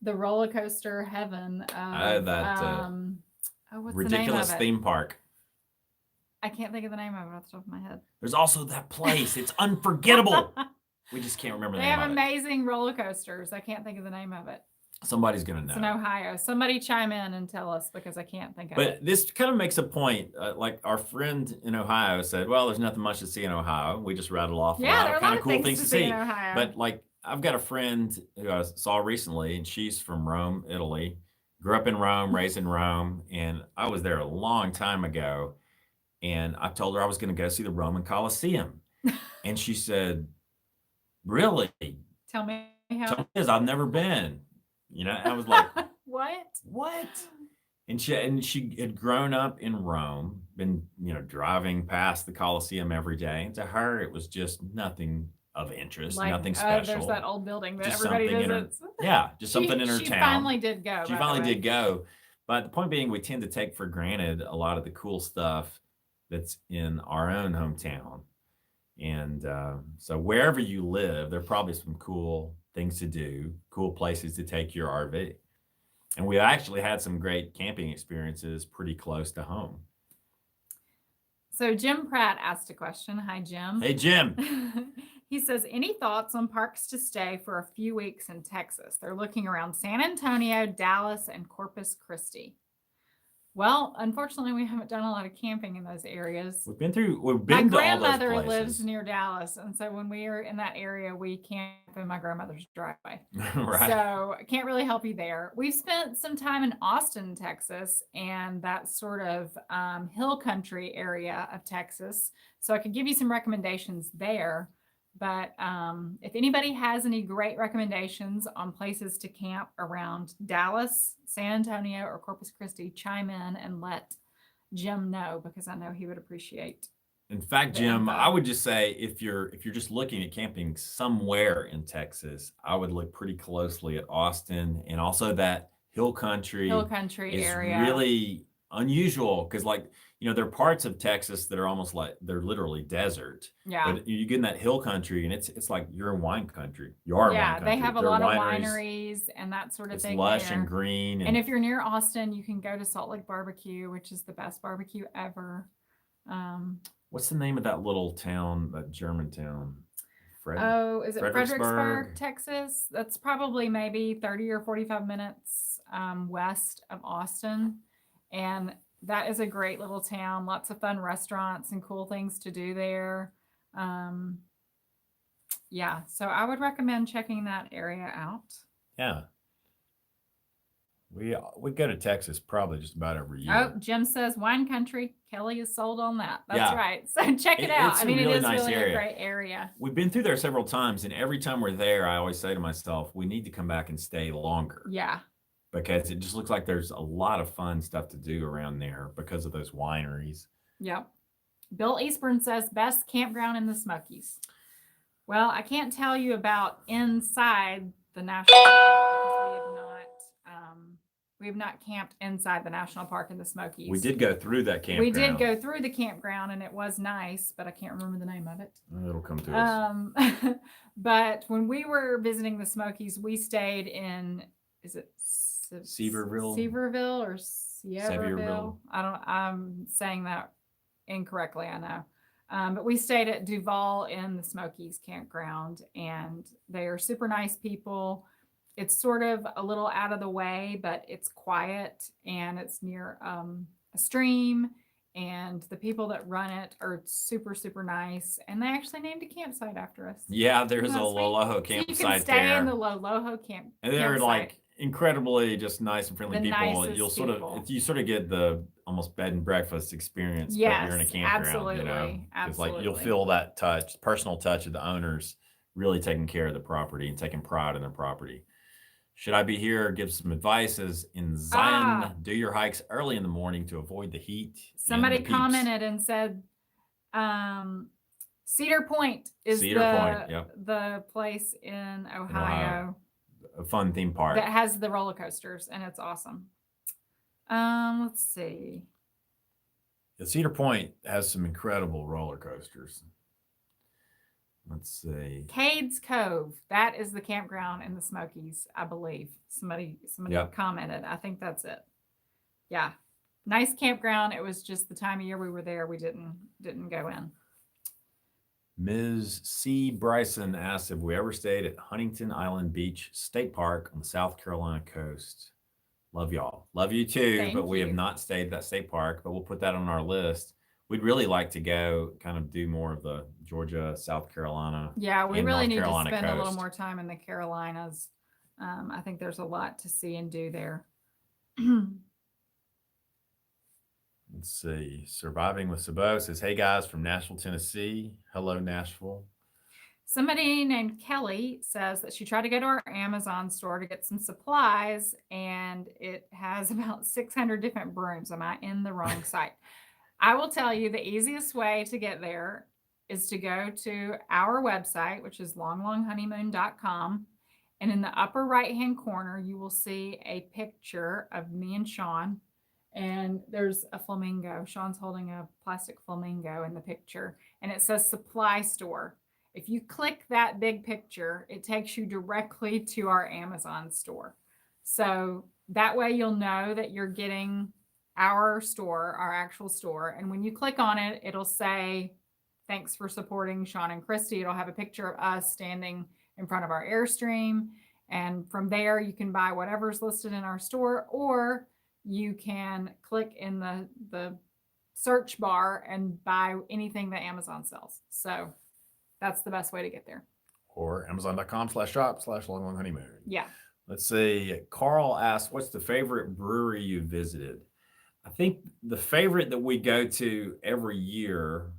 the roller coaster heaven Oh, of that oh, what's ridiculous the name of it? theme park. I can't think of the name of it off the top of my head. There's also that place. It's unforgettable. We just can't remember the They name have of it. amazing roller coasters. I can't think of the name of it. Somebody's gonna know. It's in Ohio. Somebody chime in and tell us because I can't think of But it. this kind of makes a point. Like our friend in Ohio said, well, there's nothing much to see in Ohio. We just rattled off a Yeah, lot there are of a lot kind of of cool things to see. in Ohio. But like, I've got a friend who I saw recently, and she's from Rome, Italy. Grew up in Rome, raised in Rome, and I was there a long time ago. And I told her I was going to go see the Roman Colosseum, and she said, "Really? Tell me Tell how. me this. I've never been." You know, I was like, What? "What?" And she had grown up in Rome, been driving past the Colosseum every day. And to her, it was just nothing of interest, Like, nothing there's special. that old building that Just everybody something in her, visits. yeah, just something in her She town. finally did go. She by the finally way. did go. But the point being, we tend to take for granted a lot of the cool stuff that's in our own hometown. And so wherever you live, there are probably some cool things to do, cool places to take your RV. And we actually had some great camping experiences pretty close to home. So Jim Pratt asked a question. Hi, Jim. Hey, Jim. He says, any thoughts on parks to stay for a few weeks in Texas? They're looking around San Antonio, Dallas, and Corpus Christi. Well, unfortunately, we haven't done a lot of camping in those areas. We've been to all those My grandmother places. lives near Dallas, and so when we are in that area, we camp in my grandmother's driveway. Right. So I can't really help you there. We've spent some time in Austin, Texas, and that sort of hill country area of Texas. So I could give you some recommendations there. But if anybody has any great recommendations on places to camp around Dallas, San Antonio, or Corpus Christi, chime in and let Jim know, because I know he would appreciate. In fact, Jim, I would just say if you're just looking at camping somewhere in Texas, I would look pretty closely at Austin, and also that hill country is area. really unusual because, like, there are parts of Texas that are almost like they're literally desert. Yeah. But you get in that hill country, and it's like you're in wine country. You are in wine country. They have a There are lot of wineries and that sort of It's thing. lush there. and green. And if you're near Austin, you can go to Salt Lake Barbecue, which is the best barbecue ever. What's the name of that little town, that German town? Is it Fredericksburg, Texas? That's probably maybe 30 or 45 minutes west of Austin. And that is a great little town. Lots of fun restaurants and cool things to do there. Yeah, so I would recommend checking that area out. Yeah. We go to Texas probably just about every year. Oh, Jim says wine country. Kelly is sold on that. That's right. So check it out. I mean, it is nice really area. a great area. We've been through there several times, and every time we're there, I always say to myself, we need to come back and stay longer. Yeah. Because it just looks like there's a lot of fun stuff to do around there because of those wineries. Yep. Bill Eastburn says best campground in the Smokies. Well, I can't tell you about inside the national park because we have not camped inside the national park in the Smokies. We did go through that campground. We did go through the campground, and it was nice, but I can't remember the name of it. It'll come to us. But when we were visiting the Smokies, we stayed in, is it Sevierville or Sevierville? I'm saying that incorrectly, I know. But we stayed at Duval in the Smokies campground, and they are super nice people. It's sort of a little out of the way, but it's quiet, and it's near a stream, and the people that run it are super, super nice. And they actually named a campsite after us. Yeah, there's Isn't a that sweet? Loloho So you campsite can stay in the there. Loloho camp. And they're campsite. like incredibly just nice and friendly The people. nicest You'll sort people. of, you sort of get the almost bed and breakfast experience, but you're in a Yes, campground, you know. absolutely, It's like you'll absolutely. feel that touch, personal touch of the owners really taking care of the property and taking pride in their property. Should I be here? Give some advice as in Zion, do your hikes early in the morning to avoid the heat. Somebody and the peeps. commented and said, Cedar Point is the place in Ohio. A fun theme park that has the roller coasters, and it's awesome. Let's see. The Cedar Point has some incredible roller coasters. Let's see. Cades Cove. That is the campground in the Smokies, I believe. Somebody commented. I think that's it. Yeah. Nice campground. It was just the time of year we were there, we didn't go in. Ms. C. Bryson asked if we ever stayed at Huntington Island Beach State Park on the South Carolina coast. Love y'all. Love you too, but we have not stayed at that state park, but we'll put that on our list. We'd really like to go kind of do more of the Georgia, South Carolina. Yeah, we really need to spend a little more time in the Carolinas. I think there's a lot to see and do there. Let's see. Surviving with Sabo says, hey guys from Nashville, Tennessee. Hello, Nashville. Somebody named Kelly says that she tried to go to our Amazon store to get some supplies, and it has about 600 different brooms. Am I in the wrong site? I will tell you the easiest way to get there is to go to our website, which is longlonghoneymoon.com. And in the upper right-hand corner, you will see a picture of me and Sean. And there's a flamingo. Sean's holding a plastic flamingo in the picture. And it says supply store. If you click that big picture, it takes you directly to our Amazon store. So that way you'll know that you're getting our store, our actual store. And when you click on it, it'll say, thanks for supporting Sean and Christy. It'll have a picture of us standing in front of our Airstream. And from there, you can buy whatever's listed in our store, or you can click in the search bar and buy anything that Amazon sells. So that's the best way to get there. Or Amazon.com/shop/longlonghoneymoon. Yeah. Let's see. Carl asked, what's the favorite brewery you visited? I think the favorite that we go to every year,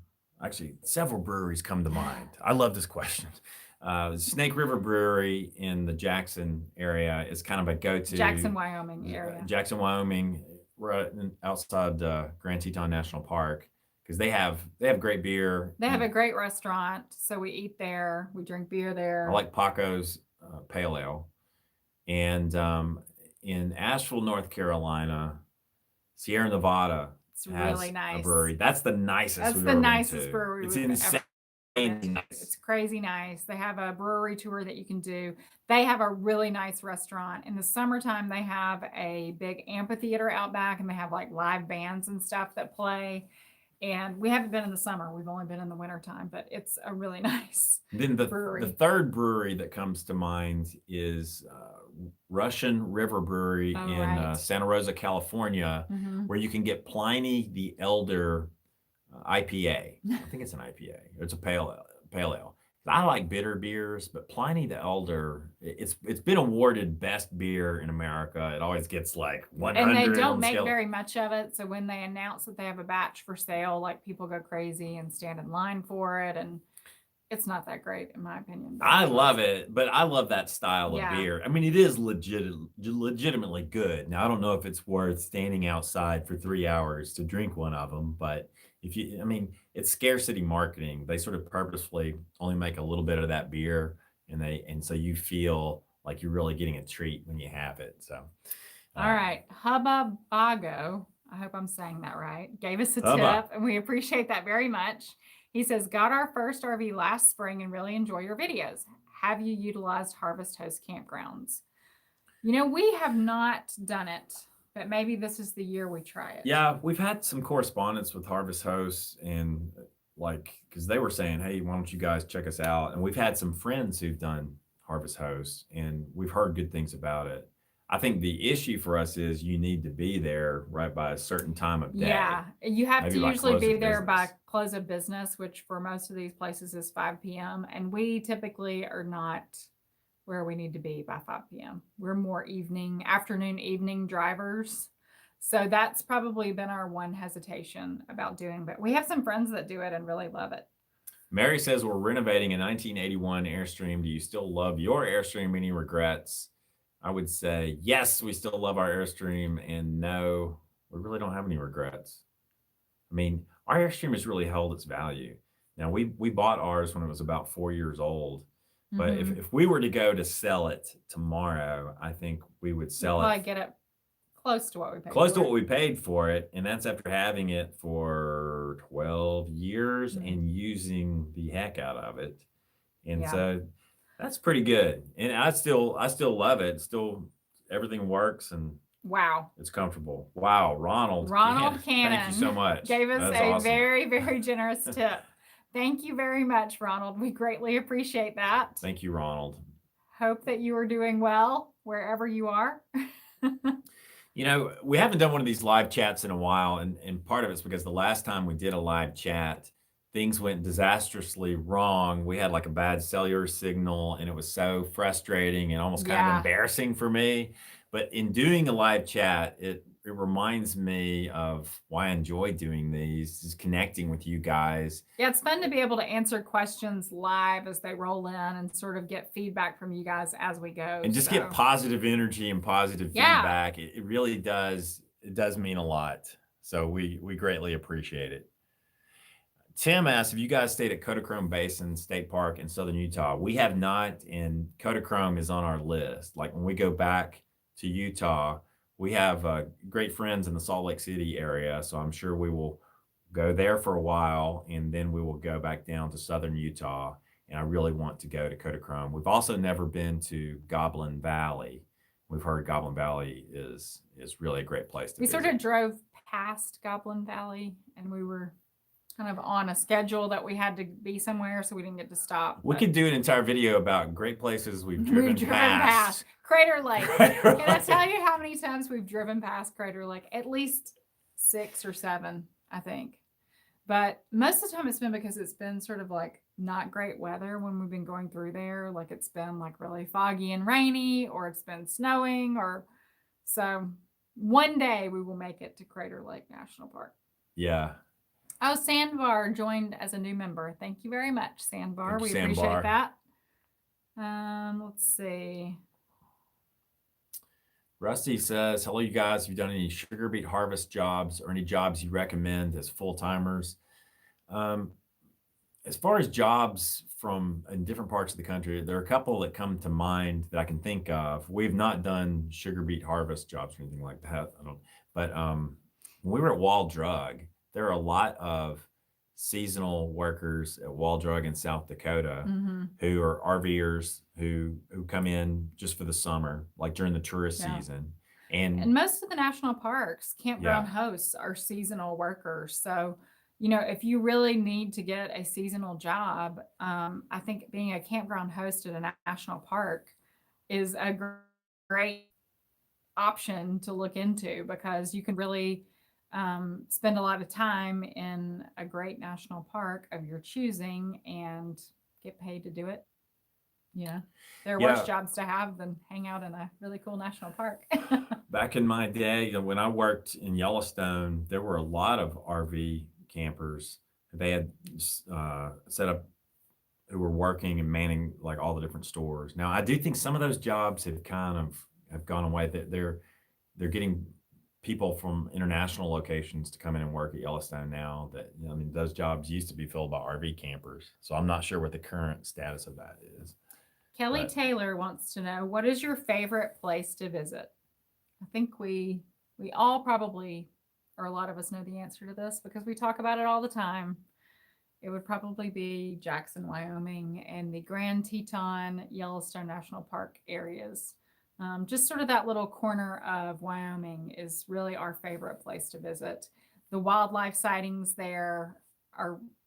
actually, several breweries come to mind. I love this question. Snake River Brewery in the Jackson area is kind of a go-to. Jackson, Wyoming area. Jackson, Wyoming, right outside Grand Teton National Park, because they have great beer. They have a great restaurant, so we eat there. We drink beer there. I like Paco's Pale Ale. And in Asheville, North Carolina, Sierra Nevada has really nice. A brewery. That's the nicest. That's the nicest brewery. It's insane. Nice. It's crazy nice. They have a brewery tour that you can do. They have a really nice restaurant. In the summertime, they have a big amphitheater out back, and they have like live bands and stuff that play. And we haven't been in the summer. We've only been in the wintertime, but it's a really nice brewery. The third brewery that comes to mind is Russian River Brewery in Santa Rosa, California, where you can get Pliny the Elder IPA. I think it's an IPA. It's a pale ale. I like bitter beers, but Pliny the Elder, it's been awarded best beer in America. It always gets like 100. And they don't make very much of it. So when they announce that they have a batch for sale, like people go crazy and stand in line for it. And it's not that great, in my opinion. I love it, but I love that style of beer. I mean, it is legitimately good. Now, I don't know if it's worth standing outside for 3 hours to drink one of them, but it's scarcity marketing. They sort of purposefully only make a little bit of that beer, and so you feel like you're really getting a treat when you have it. So, all right, Hubba Bago, I hope I'm saying that right, gave us a tip, and we appreciate that very much. He says, got our first RV last spring and really enjoy your videos. Have you utilized Harvest Host campgrounds? We have not done it, but maybe this is the year we try it. Yeah, we've had some correspondence with Harvest Hosts, and because they were saying, hey, why don't you guys check us out? And we've had some friends who've done Harvest Hosts, and we've heard good things about it. I think the issue for us is you need to be there right by a certain time of day, Yeah, you have maybe to by usually close be of there by business. close of business, which for most of these places is 5 p.m. And we typically are not where we need to be by 5 p.m. We're more afternoon, evening drivers. So that's probably been our one hesitation about doing, but we have some friends that do it and really love it. Mary says we're renovating a 1981 Airstream. Do you still love your Airstream? Any regrets? I would say yes, we still love our Airstream, and no, we really don't have any regrets. I mean, our Airstream has really held its value. Now we bought ours when it was about 4 years old, but Mm-hmm. if we were to go to sell it tomorrow, I think we would We'll sell it probably get it close to what we paid close to for what it. we paid for it, and that's after having it for 12 years Mm. and using the heck out of it. And Yeah. so that's pretty good. And I still love it. Still everything works and Wow. it's comfortable. Wow, Ronald Ronald thank you so Cannon much. gave us That's a awesome. very, very generous tip. Thank you very much, Ronald. We greatly appreciate that. Thank you, Ronald. Hope that you are doing well wherever you are. You know, we haven't done one of these live chats in a while, and part of it's because the last time we did a live chat, things went disastrously wrong. We had like a bad cellular signal, and it was so frustrating and almost kind of Yeah. embarrassing for me. But in doing a live chat, it reminds me of why I enjoy doing these, is connecting with you guys. Yeah, it's fun to be able to answer questions live as they roll in and sort of get feedback from you guys as we go. And just get positive energy and positive Yeah. feedback. It really does. It does mean a lot. So we greatly appreciate it. Tim asked if you guys stayed at Kodachrome Basin State Park in southern Utah. We have not, and Kodachrome is on our list. Like when we go back to Utah, we have great friends in the Salt Lake City area, so I'm sure we will go there for a while, and then we will go back down to southern Utah. And I really want to go to Kodachrome. We've also never been to Goblin Valley. We've heard Goblin Valley is really a great place to We visit. sort of drove past Goblin Valley, and we were kind of on a schedule that we had to be somewhere, so we didn't get to stop. We could do an entire video about great places we've driven past. Crater Lake. Can I tell you how many times we've driven past Crater Lake? At least 6 or 7, I think. But most of the time it's been because it's been sort of like not great weather when we've been going through there. Like it's been like really foggy and rainy, or it's been snowing, or so one day we will make it to Crater Lake National Park. Yeah. Oh, Sandbar joined as a new member. Thank you very much, Sandbar. Thank you, We appreciate Sandbar. that. Let's see. Rusty says, hello, you guys. Have you done any sugar beet harvest jobs or any jobs you recommend as full-timers? As far as jobs from in different parts of the country, there are a couple that come to mind that I can think of. We've not done sugar beet harvest jobs or anything like that. But when we were at Wall Drug, there are a lot of seasonal workers at Wall Drug in South Dakota who are RVers who come in just for the summer, like during the tourist season. And most of the national parks, campground hosts are seasonal workers. So, you know, if you really need to get a seasonal job, I think being a campground host at a national park is a great option to look into, because you can really spend a lot of time in a great national park of your choosing and get paid to do it. You know, there are worse jobs to have than hang out in a really cool national park. Back in my day, when I worked in Yellowstone, there were a lot of RV campers. They had set up who were working and manning like all the different stores. Now, I do think some of those jobs have gone away. That they're getting people from international locations to come in and work at Yellowstone now. That, you know, I mean, those jobs used to be filled by RV campers. So I'm not sure what the current status of that is. Kelly Taylor wants to know, what is your favorite place to visit? I think we all probably, or a lot of us, know the answer to this because we talk about it all the time. It would probably be Jackson, Wyoming, and the Grand Teton, Yellowstone National Park areas. Just sort of that little corner of Wyoming is really our favorite place to visit. The wildlife sightings there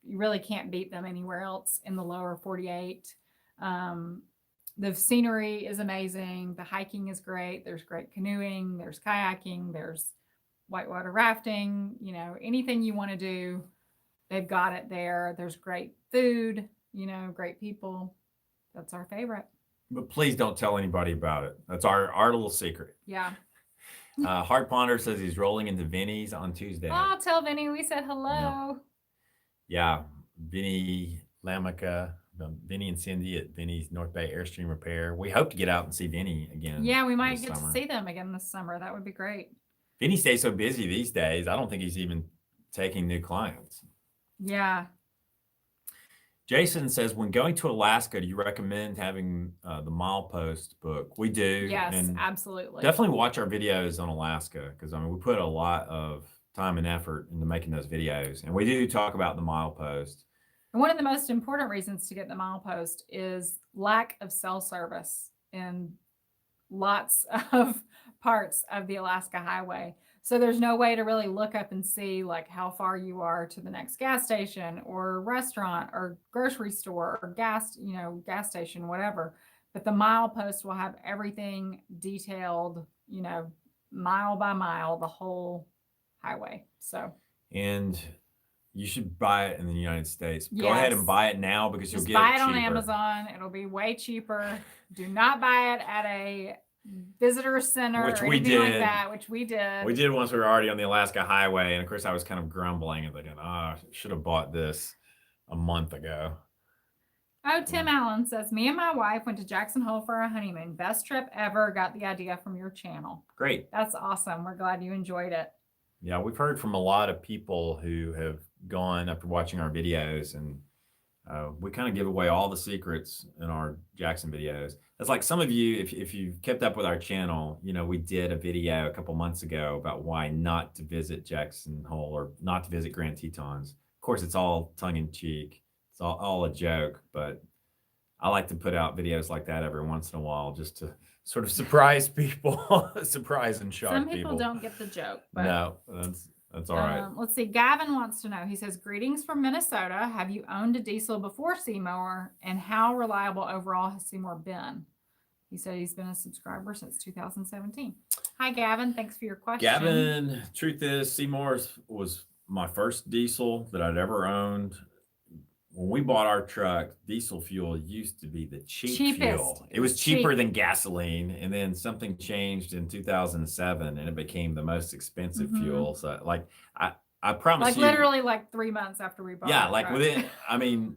you really can't beat them anywhere else in the lower 48. The scenery is amazing. The hiking is great. There's great canoeing. There's kayaking. There's whitewater rafting. You know, anything you want to do, they've got it there. There's great food, you know, great people. That's our favorite. But please don't tell anybody about it. That's our little secret. Yeah. Hard Ponder says he's rolling into Vinny's on Tuesday. Oh, tell Vinny we said hello. Yeah. Vinny Lamica, Vinny and Cindy at Vinny's North Bay Airstream Repair. We hope to get out and see Vinny again. Yeah, we might get to see them again this summer. That would be great. Vinny stays so busy these days. I don't think he's even taking new clients. Yeah. Jason says, when going to Alaska, do you recommend having the milepost book? We do. Yes, and absolutely. definitely watch our videos on Alaska, because I mean, we put a lot of time and effort into making those videos, and we do talk about the milepost. And one of the most important reasons to get the milepost is lack of cell service in lots of parts of the Alaska highway. So there's no way to really look up and see like how far you are to the next gas station or restaurant or grocery store or gas station, whatever. But the milepost will have everything detailed, you know, mile by mile, the whole highway. So, and you should buy it in the United States. Go ahead and buy it now, because you'll just get buy it it cheaper. on Amazon. It'll be way cheaper. Do not buy it at a visitor center Which or we anything like did. that, which we did. We did once we were already on the Alaska highway, and of course I was kind of grumbling and thinking, I should have bought this a month ago. Oh, Tim Allen says, me and my wife went to Jackson Hole for a honeymoon. Best trip ever. Got the idea from your channel. Great. That's awesome. We're glad you enjoyed it. Yeah, we've heard from a lot of people who have gone after watching our videos, and we kind of give away all the secrets in our Jackson videos. It's like some of you, if you've kept up with our channel, you know, we did a video a couple months ago about why not to visit Jackson Hole or not to visit Grand Tetons. Of course, it's all tongue in cheek. It's all a joke, but I like to put out videos like that every once in a while just to sort of surprise people, surprise and shock people. Some people don't get the joke. But, no, that's all right. Let's see. Gavin wants to know. He says, greetings from Minnesota. Have you owned a diesel before Seymour, and how reliable overall has Seymour been? He said he's been a subscriber since 2017. Hi, Gavin. Thanks for your question. Gavin, truth is, Seymour's was my first diesel that I'd ever owned. When we bought our truck, diesel fuel used to be the cheapest fuel. It was cheaper than gasoline, and then something changed in 2007, and it became the most expensive fuel. So, like, I promise you, literally, like 3 months after we bought. Yeah, like within. I mean,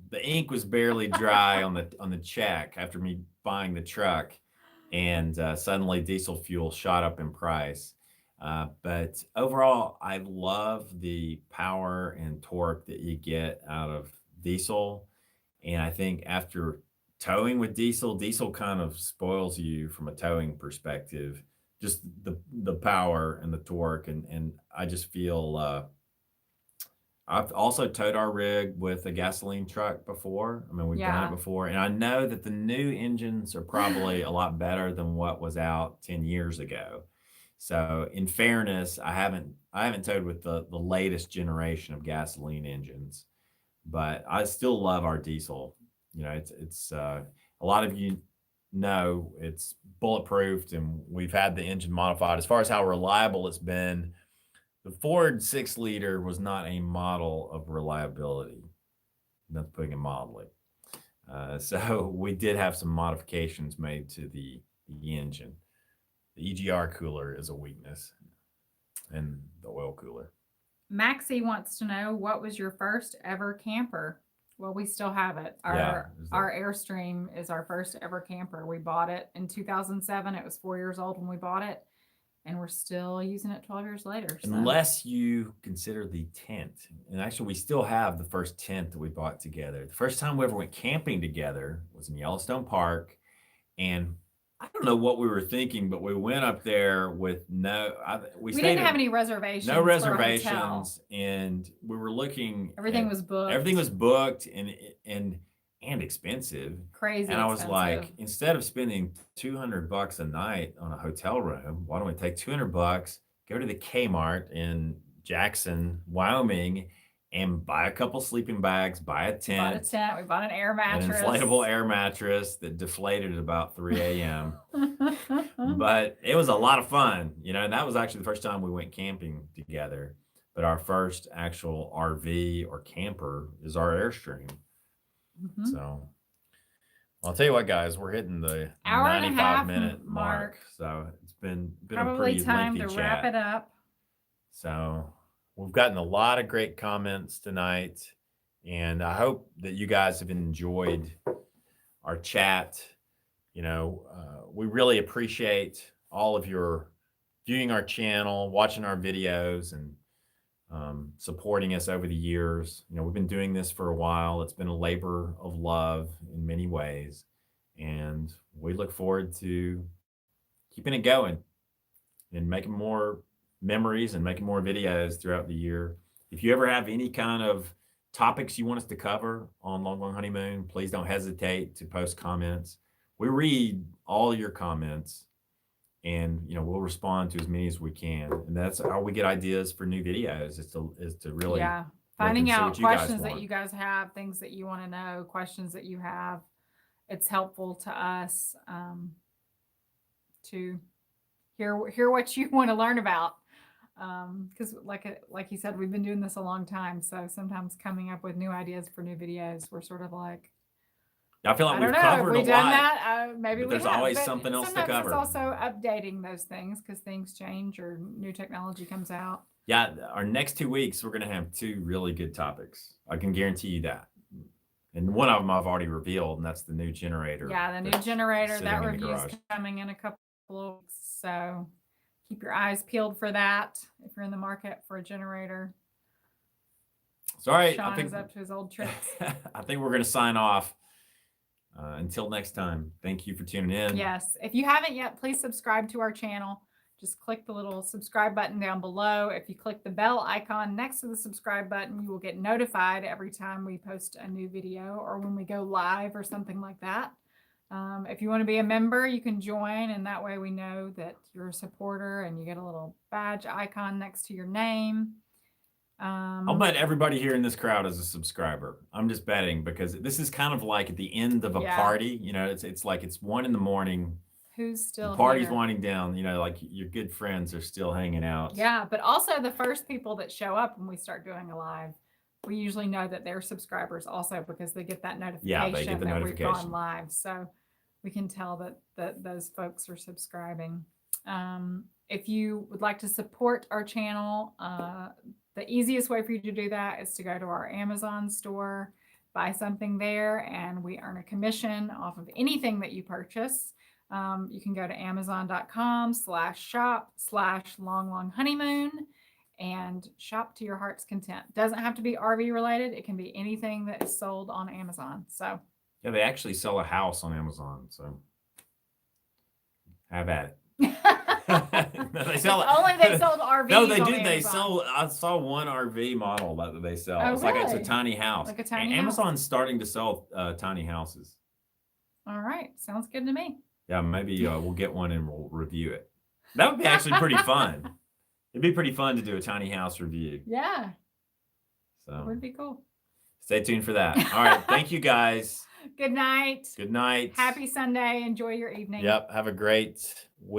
the ink was barely dry on the check after me buying the truck, and suddenly diesel fuel shot up in price. But overall, I love the power and torque that you get out of diesel. And I think after towing with diesel kind of spoils you from a towing perspective, just the power and the torque. And I just feel, I've also towed our rig with a gasoline truck before. I mean, we've done it before, and I know that the new engines are probably a lot better than what was out 10 years ago. So in fairness, I haven't towed with the latest generation of gasoline engines, but I still love our diesel. You know, it's a lot of you know it's bulletproofed, and we've had the engine modified. As far as how reliable it's been, the Ford 6-liter was not a model of reliability. That's putting it mildly. So we did have some modifications made to the engine. The EGR cooler is a weakness, and the oil cooler. Maxie wants to know, what was your first ever camper? Well, we still have it. Our Airstream is our first ever camper. We bought it in 2007. It was 4 years old when we bought it, and we're still using it 12 years later. So. Unless you consider the tent. And actually, we still have the first tent that we bought together. The first time we ever went camping together was in Yellowstone Park, and I don't know what we were thinking, but we went up there with we didn't have any reservations. No reservations, and we were looking. Everything was booked. Everything was booked and expensive. Crazy. And I was like, instead of spending $200 a night on a hotel room, why don't we take $200, go to the Kmart in Jackson, Wyoming, and buy a couple sleeping bags, buy a Bought a tent, tent. We bought an air an mattress. inflatable air mattress that deflated at about 3 a.m. But it was a lot of fun, and that was actually the first time we went camping together. But our first actual RV or camper is our Airstream. Mhm. So I'll tell you what, guys, we're hitting the Hour and a half 95-minute mark. mark. So it's been a Probably pretty time lengthy to wrap chat. it up. So we've gotten a lot of great comments tonight, and I hope that you guys have enjoyed our chat. We really appreciate all of your viewing our channel, watching our videos, and supporting us over the years. We've been doing this for a while. It's been a labor of love in many ways, and we look forward to keeping it going and making more memories and making more videos throughout the year. If you ever have any kind of topics you want us to cover on Long Long Honeymoon, please don't hesitate to post comments. We read all your comments, and we'll respond to as many as we can. And that's how we get ideas for new videos, is to really finding see out what you guys questions that want. you guys have, things that you want to know, questions that you have. It's helpful to us to hear what you want to learn about. Because like you said, we've been doing this a long time, so sometimes coming up with new ideas for new videos, we're sort of like, I feel like I we've don't know, covered have we a done lot, that? Maybe but we there's have, always but something else to sometimes cover. it's also updating those things because things change or new technology comes out. Yeah, our next 2 weeks, we're going to have 2 really good topics. I can guarantee you that. And one of them I've already revealed, and that's the new generator. Yeah, the new that's generator, sitting that in the review is garage. coming in a couple of weeks. So keep your eyes peeled for that if you're in the market for a generator. So, all right, Sean is up to his old tricks. I think we're going to sign off. Until next time, thank you for tuning in. Yes. If you haven't yet, please subscribe to our channel. Just click the little subscribe button down below. If you click the bell icon next to the subscribe button, you will get notified every time we post a new video or when we go live or something like that. If you want to be a member, you can join, and that way we know that you're a supporter, and you get a little badge icon next to your name. I'll bet everybody here in this crowd is a subscriber. I'm just betting, because this is kind of like at the end of a party. It's like it's 1 a.m. Who's still the party's here? winding down. Like your good friends are still hanging out. Yeah, but also the first people that show up when we start doing a live, we usually know that they're subscribers also, because they get that notification. Yeah, they get the notification. We've gone live, so we can tell that those folks are subscribing. If you would like to support our channel, the easiest way for you to do that is to go to our Amazon store, buy something there, and we earn a commission off of anything that you purchase. You can go to amazon.com/shop/longlonghoneymoon and shop to your heart's content. Doesn't have to be RV related. It can be anything that is sold on Amazon. So yeah, they actually sell a house on Amazon. So have at it. They sell only they sold RVs. No, they on do. Amazon. They sell. I saw one RV model that they sell. Oh, it's really? like it's a tiny house. Like a tiny Amazon's starting to sell tiny houses. All right, sounds good to me. Yeah, maybe we'll get one and we'll review it. That would be actually pretty fun. It'd be pretty fun to do a tiny house review. Yeah. So would be cool. Stay tuned for that. All right. Thank you, guys. Good night. Good night. Happy Sunday. Enjoy your evening. Yep. Have a great week.